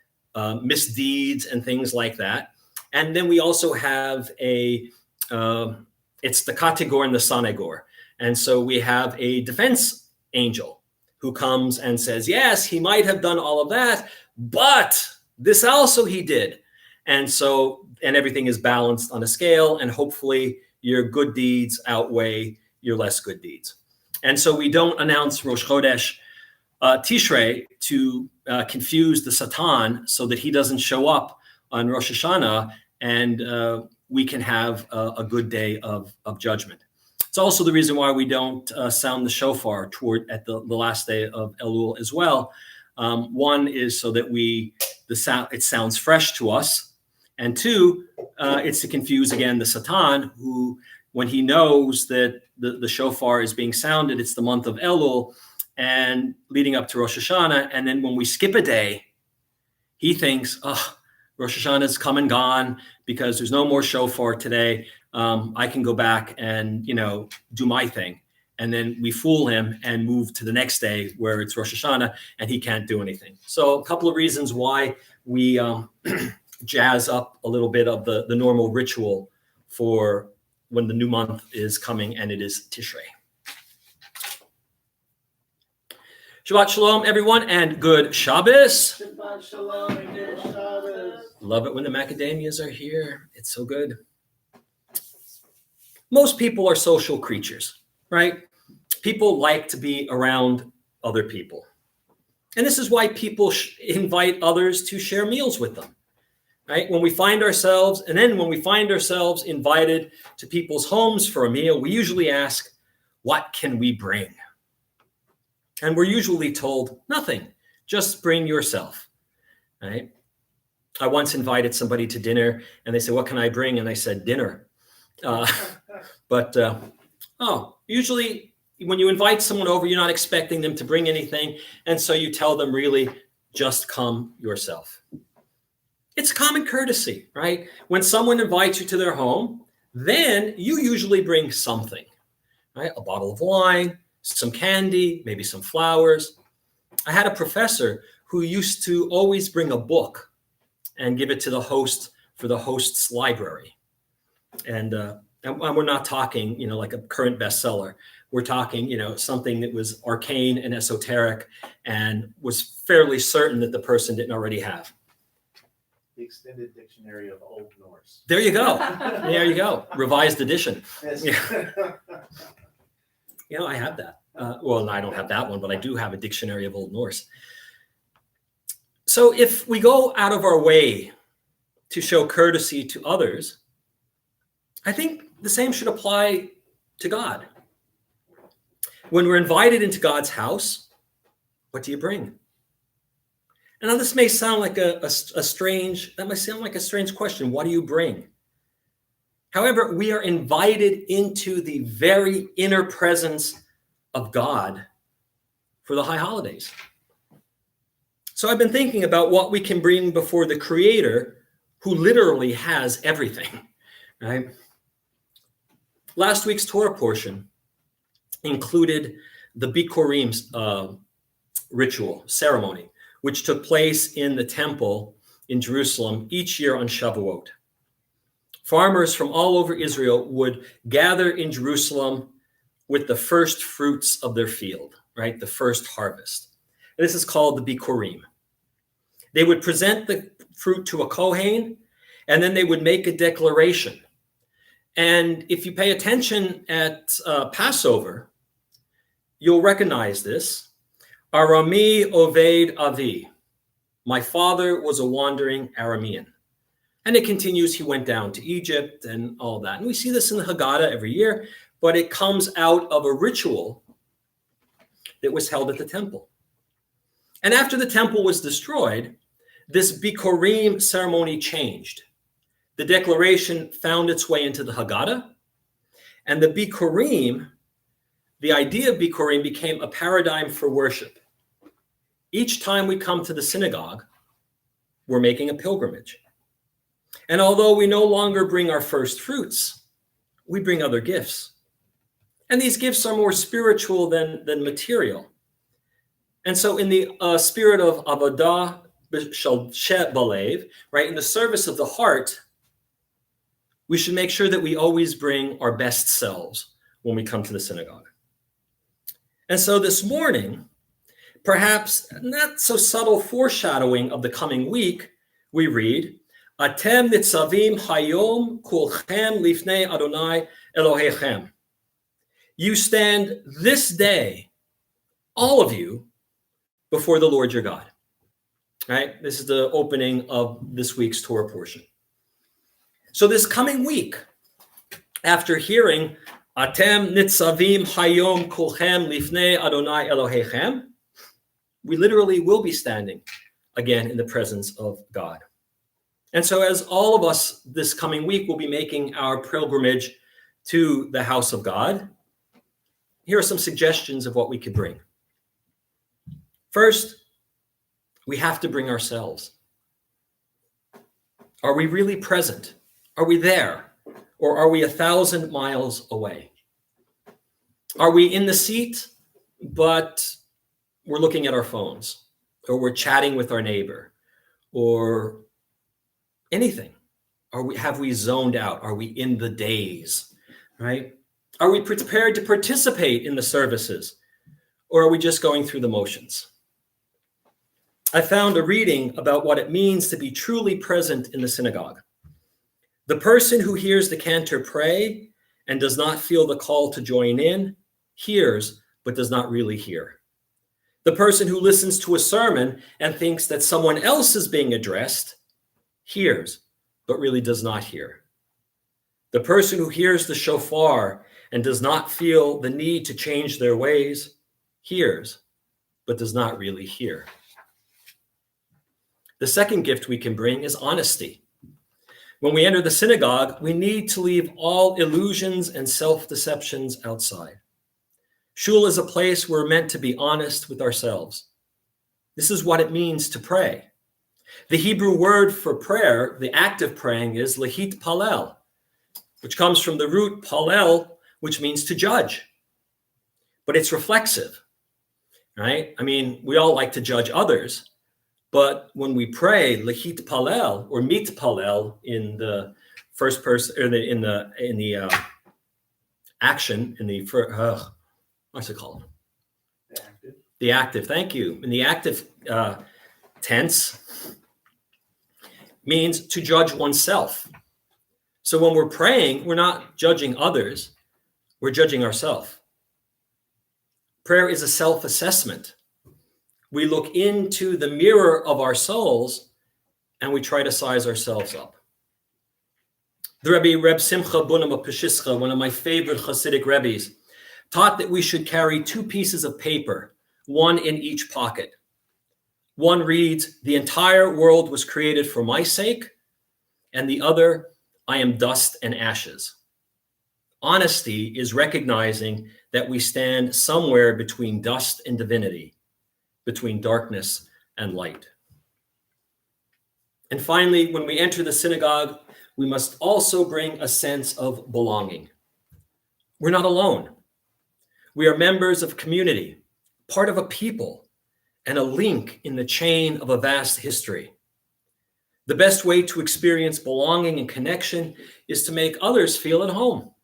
misdeeds and things like that. And then we also have it's the Kategor and the Sanegor. And so we have a defense angel who comes and says, yes, he might have done all of that, but this also he did. And so, and everything is balanced on a scale, and hopefully your good deeds outweigh your less good deeds. And so we don't announce Rosh Chodesh Tishrei to confuse the Satan so that he doesn't show up on Rosh Hashanah and we can have a good day of judgment. It's also the reason why we don't sound the shofar at the last day of Elul as well. One is so that it sounds fresh to us. And two, it's to confuse again the Satan, who, when he knows that the shofar is being sounded, it's the month of Elul and leading up to Rosh Hashanah. And then when we skip a day, he thinks, Rosh Hashanah is come and gone because there's no more shofar today. I can go back and, do my thing. And then we fool him and move to the next day where it's Rosh Hashanah and he can't do anything. So a couple of reasons why we jazz up a little bit of the normal ritual for when the new month is coming, and it is Tishrei. Shabbat Shalom, everyone, and good Shabbos. Shabbat Shalom and good Shabbos. Love it when the macadamias are here. It's so good. Most people are social creatures, right? People like to be around other people. And this is why people invite others to share meals with them, right? When we find ourselves invited to people's homes for a meal, we usually ask, what can we bring? And we're usually told, nothing, just bring yourself, right? I once invited somebody to dinner, and they said, "What can I bring?" And I said, "Dinner." But usually when you invite someone over, you're not expecting them to bring anything. And so you tell them, really, just come yourself. It's common courtesy, right? When someone invites you to their home, then you usually bring something, right? A bottle of wine, some candy, maybe some flowers. I had a professor who used to always bring a book and give it to the host for the host's library. And we're not talking, like a current bestseller. We're talking, something that was arcane and esoteric and was fairly certain that the person didn't already have. The extended dictionary of Old Norse. There you go. There you go. Revised edition. Yes. Yeah. I have that. Well, I don't have that one, but I do have a dictionary of Old Norse. So if we go out of our way to show courtesy to others, I think the same should apply to God. When we're invited into God's house, what do you bring? And now this may sound like a strange question. What do you bring? However, we are invited into the very inner presence of God for the high holidays. So I've been thinking about what we can bring before the Creator, who literally has everything, right? Last week's Torah portion included the Bikurim ritual, ceremony, which took place in the temple in Jerusalem each year on Shavuot. Farmers from all over Israel would gather in Jerusalem with the first fruits of their field, right? The first harvest. This is called the Bikurim. They would present the fruit to a Kohen, and then they would make a declaration. And if you pay attention at Passover, you'll recognize this. Arami Oved Avi. My father was a wandering Aramean. And it continues, he went down to Egypt and all that. And we see this in the Haggadah every year, but it comes out of a ritual that was held at the temple. And after the temple was destroyed, this Bikurim ceremony changed. The declaration found its way into the Haggadah, and the Bikurim, the idea of Bikurim became a paradigm for worship. Each time we come to the synagogue, we're making a pilgrimage. And although we no longer bring our first fruits, we bring other gifts. And these gifts are more spiritual than material. And so in the spirit of Avodah B'Lev, right, in the service of the heart, we should make sure that we always bring our best selves when we come to the synagogue. And so this morning, perhaps not so subtle foreshadowing of the coming week, we read, Atem nitzavim hayom kulchem lifnei Adonai Elohechem. You stand this day, all of you, before the Lord your God. Right? This is the opening of this week's Torah portion. So this coming week, after hearing Atem nitzavim hayom kulchem lifnei Adonai Elohechem, we literally will be standing again in the presence of God. And so as all of us this coming week will be making our pilgrimage to the house of God, here are some suggestions of what we could bring. First, we have to bring ourselves. Are we really present? Are we there? Or are we 1,000 miles away? Are we in the seat, but we're looking at our phones, or we're chatting with our neighbor, or anything? Have we zoned out? Are we in the daze, right? Are we prepared to participate in the services, or are we just going through the motions? I found a reading about what it means to be truly present in the synagogue. The person who hears the cantor pray and does not feel the call to join in hears, but does not really hear. The person who listens to a sermon and thinks that someone else is being addressed hears, but really does not hear. The person who hears the shofar and does not feel the need to change their ways hears, but does not really hear. The second gift we can bring is honesty. When we enter the synagogue, we need to leave all illusions and self-deceptions outside. Shul is a place where we're meant to be honest with ourselves. This is what it means to pray. The Hebrew word for prayer, the act of praying, is lehit palel, which comes from the root palel, which means to judge. But it's reflexive, right? I mean, we all like to judge others, but when we pray lehit palel or mit palel in the first person, or in the action, in the what's it called? The active. The active. Thank you. In the active tense means to judge oneself. So when we're praying, we're not judging others, we're judging ourselves. Prayer is a self-assessment. We look into the mirror of our souls and we try to size ourselves up. The Reb Simcha Bunim of Peshischa, one of my favorite Hasidic Rebbes, taught that we should carry 2 pieces of paper, one in each pocket. One reads, "The entire world was created for my sake," and the other, "I am dust and ashes." Honesty is recognizing that we stand somewhere between dust and divinity, between darkness and light. And finally, when we enter the synagogue, we must also bring a sense of belonging. We're not alone. We are members of community, part of a people, and a link in the chain of a vast history. The best way to experience belonging and connection is to make others feel at home.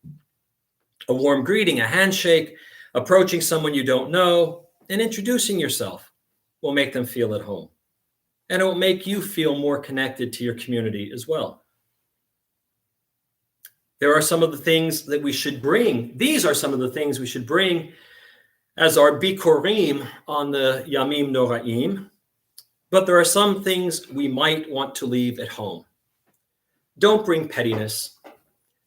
A warm greeting, a handshake, approaching someone you don't know, and introducing yourself will make them feel at home. And it will make you feel more connected to your community as well. There are some of the things that we should bring. These are some of the things we should bring as our bikurim on the Yamim Noraim. But there are some things we might want to leave at home. Don't bring pettiness.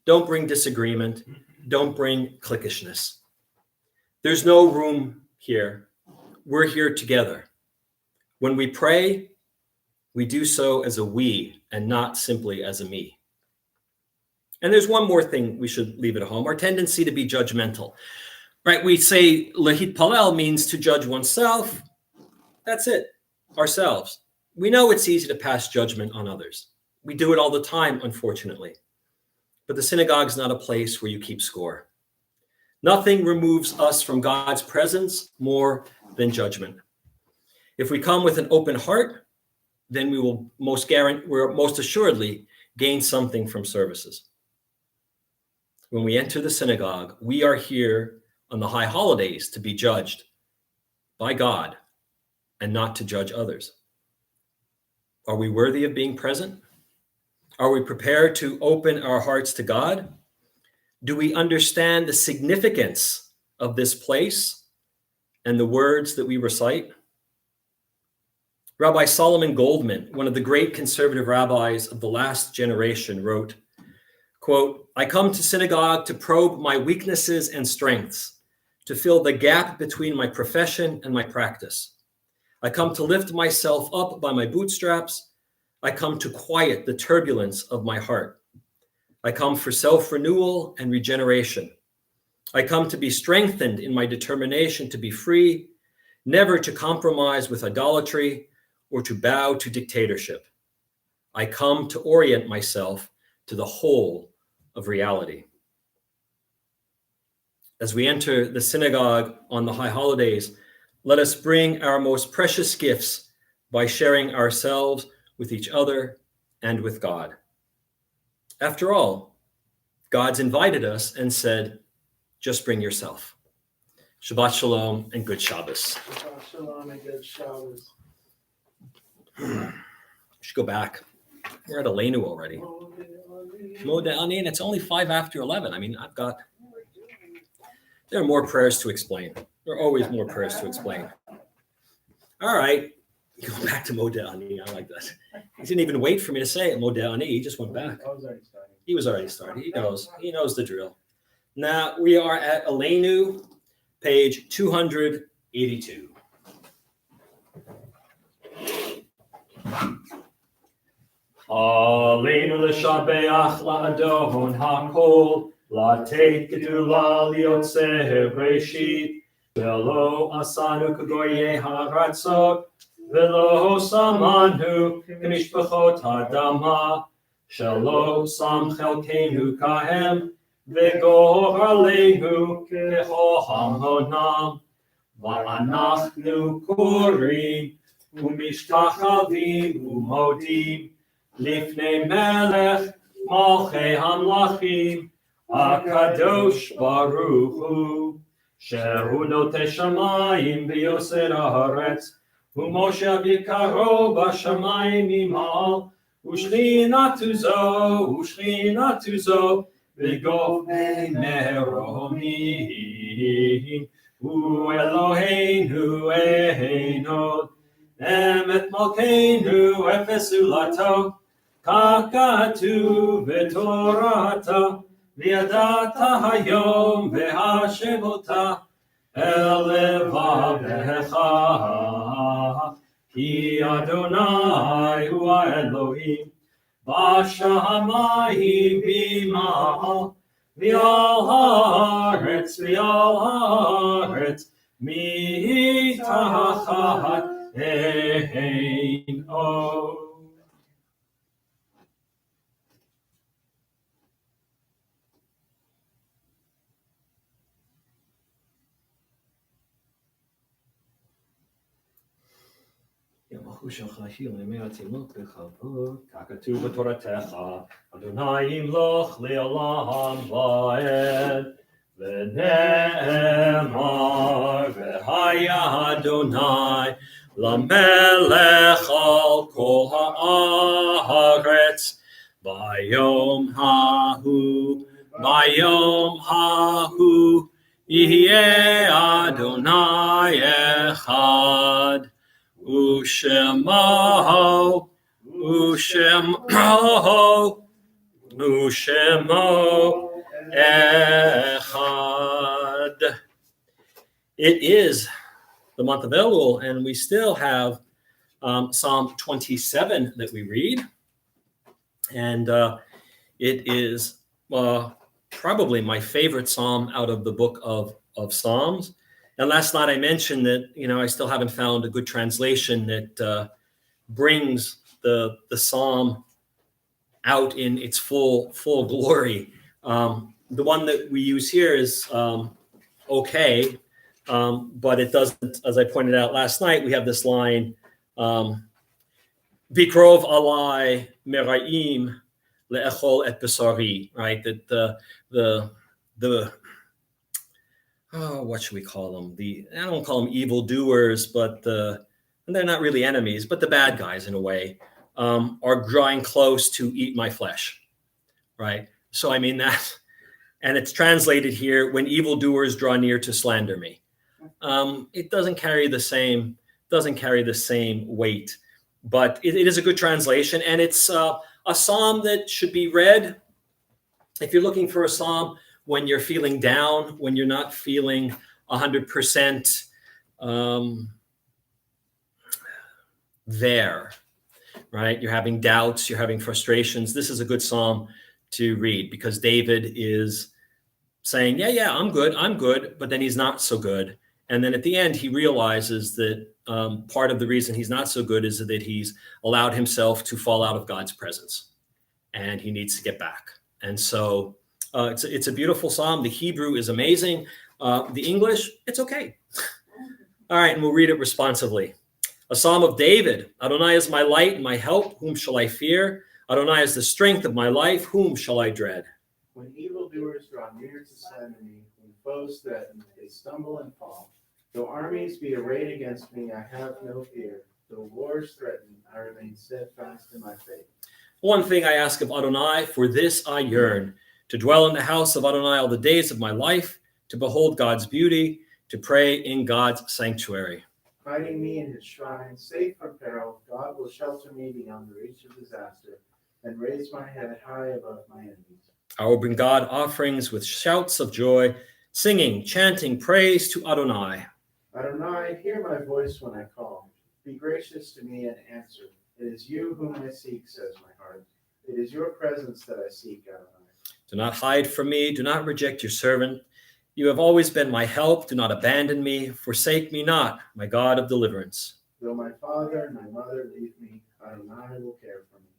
Don't bring disagreement. Don't bring cliquishness. There's no room here. We're here together. When we pray, we do so as a we and not simply as a me. And there's one more thing we should leave at home, our tendency to be judgmental. Right? We say lehit palel means to judge oneself. That's it, ourselves. We know it's easy to pass judgment on others. We do it all the time, unfortunately. But the synagogue's not a place where you keep score. Nothing removes us from God's presence more than judgment. If we come with an open heart, then we will most assuredly gain something from services. When we enter the synagogue, we are here on the high holidays to be judged by God and not to judge others. Are we worthy of being present? Are we prepared to open our hearts to God? Do we understand the significance of this place and the words that we recite? Rabbi Solomon Goldman, one of the great conservative rabbis of the last generation, wrote, quote, "I come to synagogue to probe my weaknesses and strengths, to fill the gap between my profession and my practice. I come to lift myself up by my bootstraps. I come to quiet the turbulence of my heart. I come for self-renewal and regeneration. I come to be strengthened in my determination to be free, never to compromise with idolatry or to bow to dictatorship. I come to orient myself to the whole of reality." As we enter the synagogue on the high holidays, let us bring our most precious gifts by sharing ourselves with each other and with God. After all, God's invited us and said, just bring yourself. Shabbat Shalom and good Shabbos. Shabbat Shalom and good Shabbos. We should go back. We're at Aleinu already. Modeh Ani, and it's only 5 after 11. I mean, there are more prayers to explain. There are always more prayers to explain. All right. Go back to Modeh Ani. I like that. He didn't even wait for me to say it, Modeh Ani. He just went back. I was already starting. He was already started. He knows. He knows the drill. Now we are at Aleinu, page 282. Aleinu l'shabeach la'adon ha'kol, la'teit gedula liyotzeh breshit, velo asanu k'goyei ha'aratzot, velo samanu k'mishpachot ha'adama, shelo sam chelkeinu kahem, וגורלנו כחוהמונם, ואנחנו קוראים ומשתחווים ומודים לפני מלך מלכי המלכים, הקדוש ברוך הוא, שהוא נוטה שמיים ויוסר הארץ, ומשה ביקרו בשמיים ממעל, ושכינתו זו, וגופני מרומים, הוא אלוהינו אין עוד, אמת מלכנו אפס זולתו, כך כתוב בתורתו, וידעת היום והשבתה אל לבבך, כי אדוני הוא האלוהים, בשמיים במעל, ועל הארץ מתחת אין עוד. ימחו שלך ימי הצילות בכבוד, ככתוב בתורתך, אדוני ימלוך לעולם ועד, ונאמר והיה אדוני למלך על כל הארץ, ביום ההוא יהיה אדוני אחד, ושמו echad. It is the month of Elul, and we still have Psalm 27 that we read, and it is probably my favorite psalm out of the book of Psalms. And last night I mentioned that, I still haven't found a good translation that brings the psalm out in its full glory. The one that we use here is okay, but it doesn't, as I pointed out last night, we have this line, Bikrov alai merayim le'echol et besari, right? That the what should we call them? I don't call them evildoers, but and they're not really enemies, but the bad guys in a way, are drawing close to eat my flesh, right? So I mean that, and it's translated here, when evildoers draw near to slander me. It doesn't carry the same weight, but it is a good translation, and it's a psalm that should be read if you're looking for a psalm when you're feeling down, when you're not feeling 100% there, right? You're having doubts, you're having frustrations. This is a good psalm to read because David is saying, yeah, I'm good, but then he's not so good. And then at the end, he realizes that part of the reason he's not so good is that he's allowed himself to fall out of God's presence, and he needs to get back. And so it's a beautiful psalm. The Hebrew is amazing. The English, it's okay. All right, and we'll read it responsively. A psalm of David. Adonai is my light and my help. Whom shall I fear? Adonai is the strength of my life. Whom shall I dread? When evildoers draw near to slander me, when foes threaten, they stumble and fall. Though armies be arrayed against me, I have no fear. Though wars threaten, I remain steadfast in my faith. One thing I ask of Adonai, for this I yearn, to dwell in the house of Adonai all the days of my life, to behold God's beauty, to pray in God's sanctuary. Hiding me in his shrine, safe from peril, God will shelter me beyond the reach of disaster, and raise my head high above my enemies. I will bring God offerings with shouts of joy, singing, chanting praise to Adonai. Adonai, hear my voice when I call. Be gracious to me and answer. It is you whom I seek, says my heart. It is your presence that I seek, Adonai. Do not hide from me. Do not reject your servant. You have always been my help. Do not abandon me. Forsake me not, my God of deliverance. Though my father and my mother leave me, Adonai will care for me.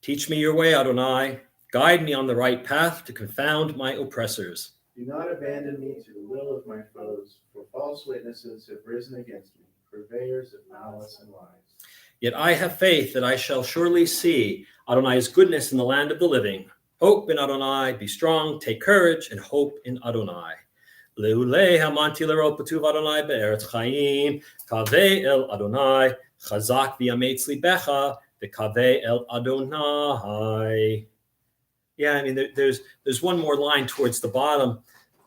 Teach me your way, Adonai. Guide me on the right path to confound my oppressors. Do not abandon me to the will of my foes, for false witnesses have risen against me, purveyors of malice and lies. Yet I have faith that I shall surely see Adonai's goodness in the land of the living. Hope in Adonai, be strong, take courage, and hope in Adonai. Leulei hamanti lerot b'tuv Adonai be'eretz chaim, kaveh el Adonai, chazak v'yametz libecha, v'kaveh el Adonai. Yeah, I mean, there's one more line towards the bottom.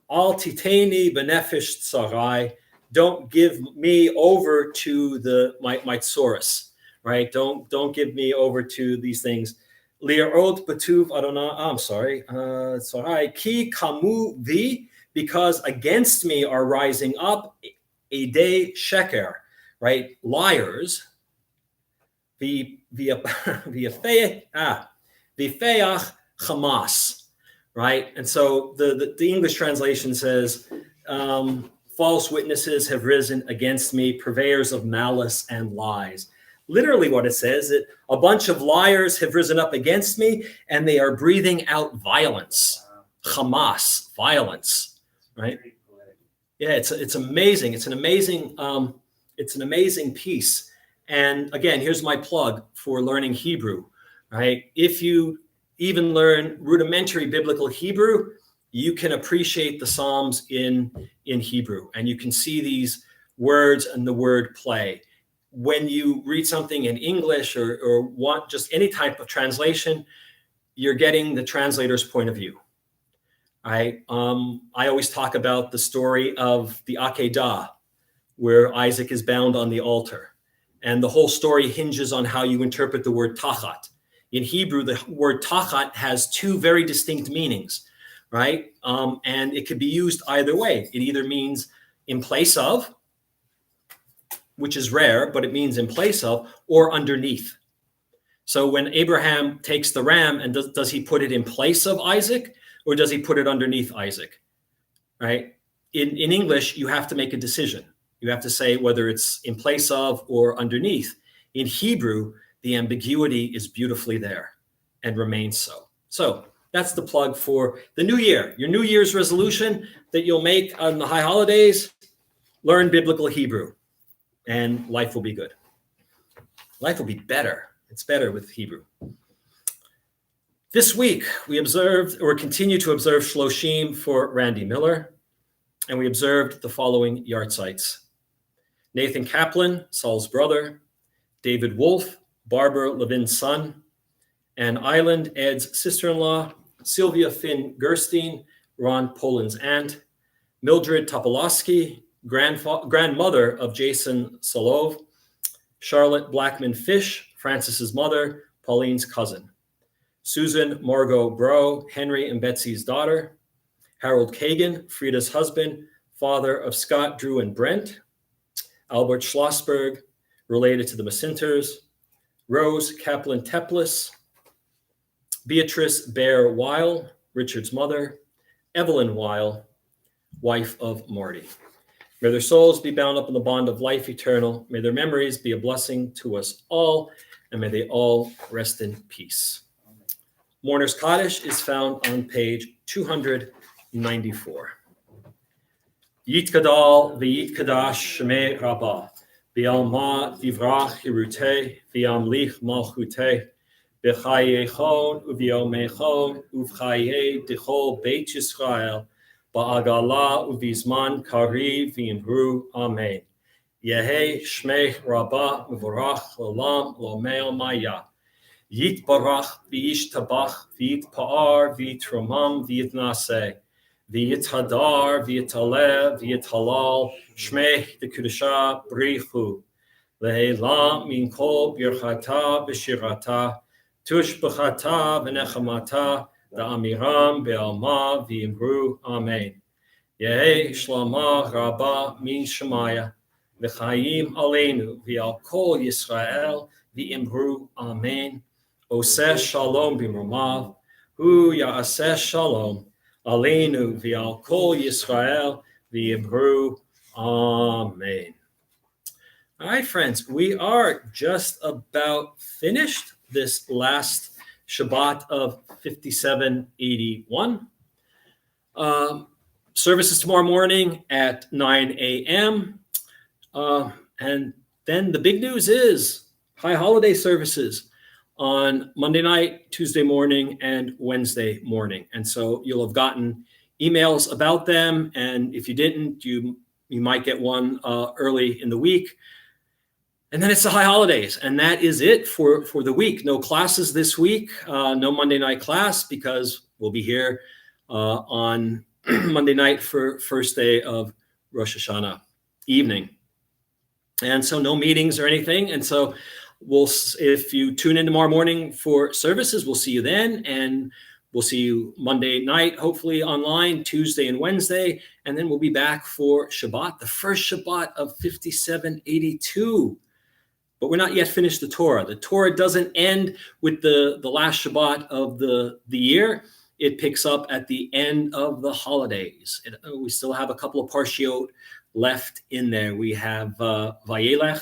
Al titeni benefesh tsarai. Don't give me over to my tsaurus, right? Don't give me over to these things. Li'arot b'tuv Adonai. I'm sorry. Tsarai ki kamu vi, because against me are rising up edei sheker, right? Liars. V'feach Hamas, right? And so the English translation says, false witnesses have risen against me, purveyors of malice and lies. Literally what it says, that a bunch of liars have risen up against me and they are breathing out violence. Hamas, violence, right? Yeah, it's amazing. It's an amazing piece. And again, here's my plug for learning Hebrew, right? If you even learn rudimentary biblical Hebrew, you can appreciate the Psalms in Hebrew, and you can see these words and the word play. When you read something in English or want just any type of translation, you're getting the translator's point of view. I always talk about the story of the Akedah, where Isaac is bound on the altar. And the whole story hinges on how you interpret the word tachat. In Hebrew, the word tachat has two very distinct meanings, right? And it could be used either way. It either means in place of, which is rare, but it means in place of, or underneath. So when Abraham takes the ram, and does he put it in place of Isaac, or does he put it underneath Isaac, right? In English, you have to make a decision. You have to say whether it's in place of or underneath. In Hebrew, the ambiguity is beautifully there and remains so. So that's the plug for the new year. Your New Year's resolution that you'll make on the high holidays, learn biblical Hebrew, and life will be good. Life will be better. It's better with Hebrew. This week, we observed or continue to observe Shloshim for Randy Miller, and we observed the following yahrzeits. Nathan Kaplan, Saul's brother, David Wolf, Barbara Levin's son, Ann Island, Ed's sister-in-law, Sylvia Finn Gerstein, Ron Poland's aunt, Mildred Topolowski, grandmother of Jason Solov, Charlotte Blackman Fish, Francis's mother, Pauline's cousin, Susan Margot Bro, Henry and Betsy's daughter, Harold Kagan, Frida's husband, father of Scott, Drew, and Brent, Albert Schlossberg, related to the Macinters, Rose Kaplan Teplis, Beatrice Bear Weil, Richard's mother, Evelyn Weil, wife of Marty. May their souls be bound up in the bond of life eternal. May their memories be a blessing to us all, and may they all rest in peace. Mourner's Kaddish is found on page 294. Yitkadal v'yitkadash shemei rabbah, v'alma divrach hiruteh, v'amlich malchuteh, v'chayechon uv'yomechon uv'chaye dichol beit Yisrael, ba'agala uv'izman kari v'imru, amen. Yehi shmei rabbah u'vorach l'olam l'omeo maya. Yitbarach v'yishtabach v'yitpa'ar v'yitromam v'yitnaseh. V'yithadar, v'yitalev, v'yithalal, shmei d'kudusha brichu. Le'elam min kol birchata b'shirata, tush b'chata v'nechamata, da'amiram be'alma v'imru, amen. Yehi shlama rabba min shemaya, v'chayim aleinu, v'al kol Yisrael, v'imru, amen. Oseh shalom b'mromav, hu ya'aseh shalom, aleinu v'al kol Yisrael v'yibru. Amen. All right, friends, we are just about finished this last Shabbat of 5781. Services tomorrow morning at 9 a.m. And then the big news is high holiday services on Monday night, Tuesday morning, and Wednesday morning. And so you'll have gotten emails about them. And if you didn't, you might get one early in the week. And then it's the high holidays. And that is it for the week. No classes this week, no Monday night class, because we'll be here on Monday night for first day of Rosh Hashanah evening. And so no meetings or anything. And so if you tune in tomorrow morning for services, we'll see you then. And we'll see you Monday night, hopefully online, Tuesday and Wednesday. And then we'll be back for Shabbat, the first Shabbat of 5782. But we're not yet finished the Torah. The Torah doesn't end with the last Shabbat of the year. It picks up at the end of the holidays. We still have a couple of parshiot left in there. We have Vayelech,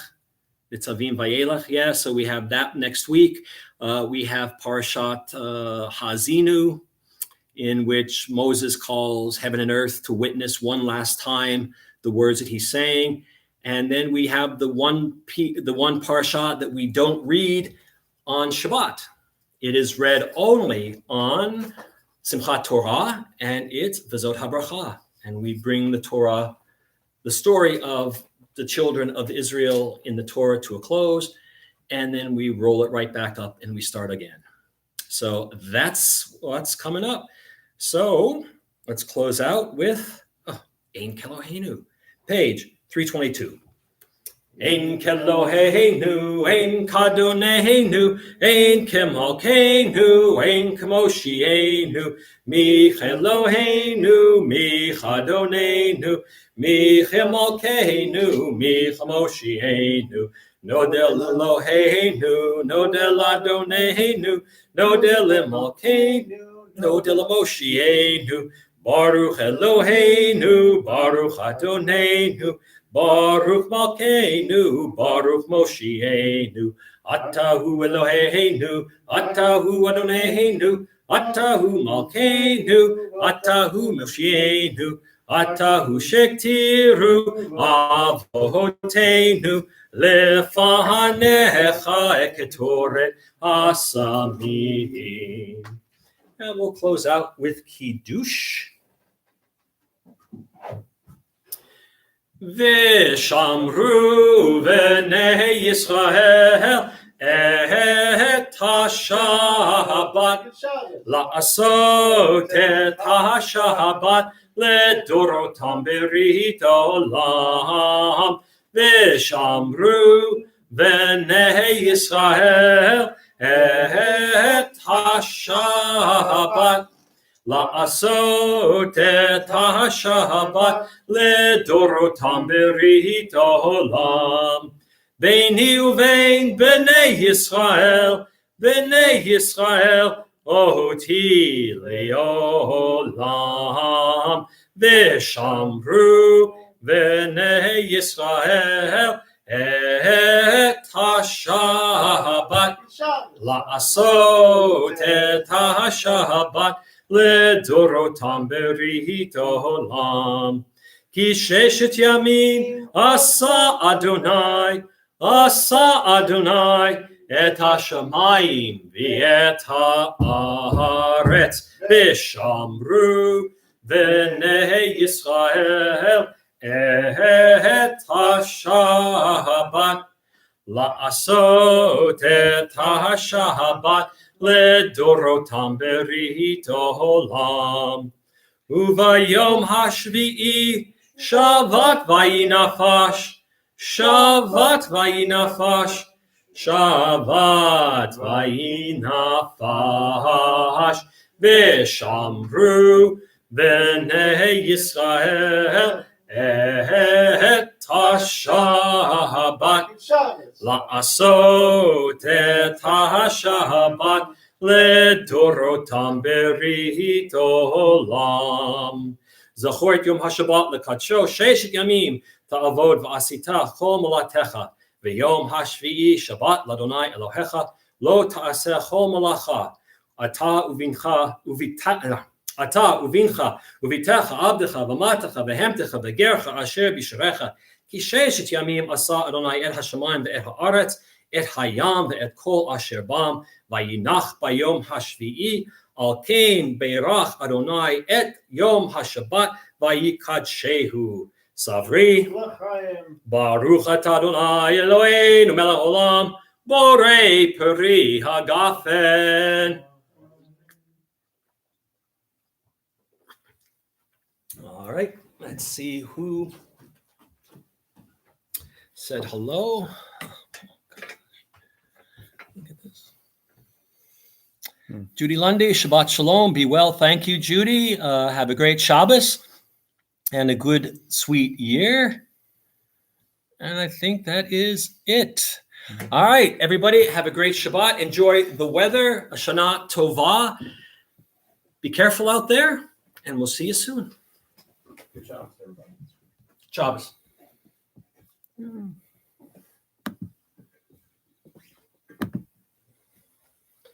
Nitzavim Vayelech. Yeah, so we have that next week. We have Parshat Hazinu, in which Moses calls heaven and earth to witness one last time the words that he's saying. And then we have the one parsha that we don't read on Shabbat. It is read only on Simchat Torah, and it's V'zot HaBracha. And we bring the Torah, the story of the children of Israel in the Torah, to a close, and then we roll it right back up and we start again. So that's what's coming up. So let's close out with Ein Keloheinu, page 322. Ein Keloheinu, Ein Kadoneinu, Ein Kemalkeinu, Ein Kemoshienu, Mi Keloheinu, Mi Chadoneinu, Mi Kemalkeinu, Mi Kemoshienu, Nodel Eloheinu, Nodel Adoneinu, Nodel Emalkeinu, Nodel Moshienu, Baruch Eloheinu, Baruch Adoneinu, Baruch Malkeinu, Baruch Moshienu, Atahu Eloheinu, Atahu Adoneinu, Atahu Malkeinu, Atahu Moshienu, Atahu Shektiru, Avoteinu, Lefanecha Eketoret Asamim. And we'll close out with Kiddush. V'shamru v'nei Yisrael et ha-Shabbat la'asot et ha-Shabbat ledorotam berit olam. V'shamru v'nei Yisrael et ha-Shabbat la'asot et ha-Shabbat ledorotam berit olam. Beini uvein b'nei Yisrael, oti le'olam. V'shamru b'nei Yisrael et ha-Shabbat la'asot et ha-Shabbat ledorotam berit olam. Ki sheshet yamin asa Adonai et hashamayim v'et haaretz v'shamru v'nei Yisrael et ha-Shabbat la'asot et ha-Shabbat ledorotam berit olam. Uvayom hashvi'i shavat vayinafash, shavat vayinafash, shavat vayinafash, v'shamru b'nei Yisrael et ha-shabbat Shabbos. la'asot et ha-shabbat לדורותם ברית עולם. זכור את יום השבת לקדשו, ששת ימים תעבוד ועשית כל מלאכתך, ויום השביעי שבת לאדוני אלוהיך, לא תעשה כל מלאכה. אתה ובנך וביתך עבדך ומתך בהמתך וגרך אשר בשעריך, כי ששת ימים עשה אדוני את השמיים ואת הארץ, את הים ואת כל אשר בם, וינח ביום השביעי, על כן ברך אדוני את יום השבת ויקדשהו. סברי, L'chaim. ברוך אתה אדוני אלוהינו מלך העולם, בורא פרי הגפן. All right, let's see who said hello. Look at this. Judy Lundy, Shabbat Shalom. Be well. Thank you, Judy. Have a great Shabbos and a good, sweet year. And I think that is it. All right, everybody, have a great Shabbat. Enjoy the weather. Shana Tova. Be careful out there, and we'll see you soon. Good job, everybody. Shabbos.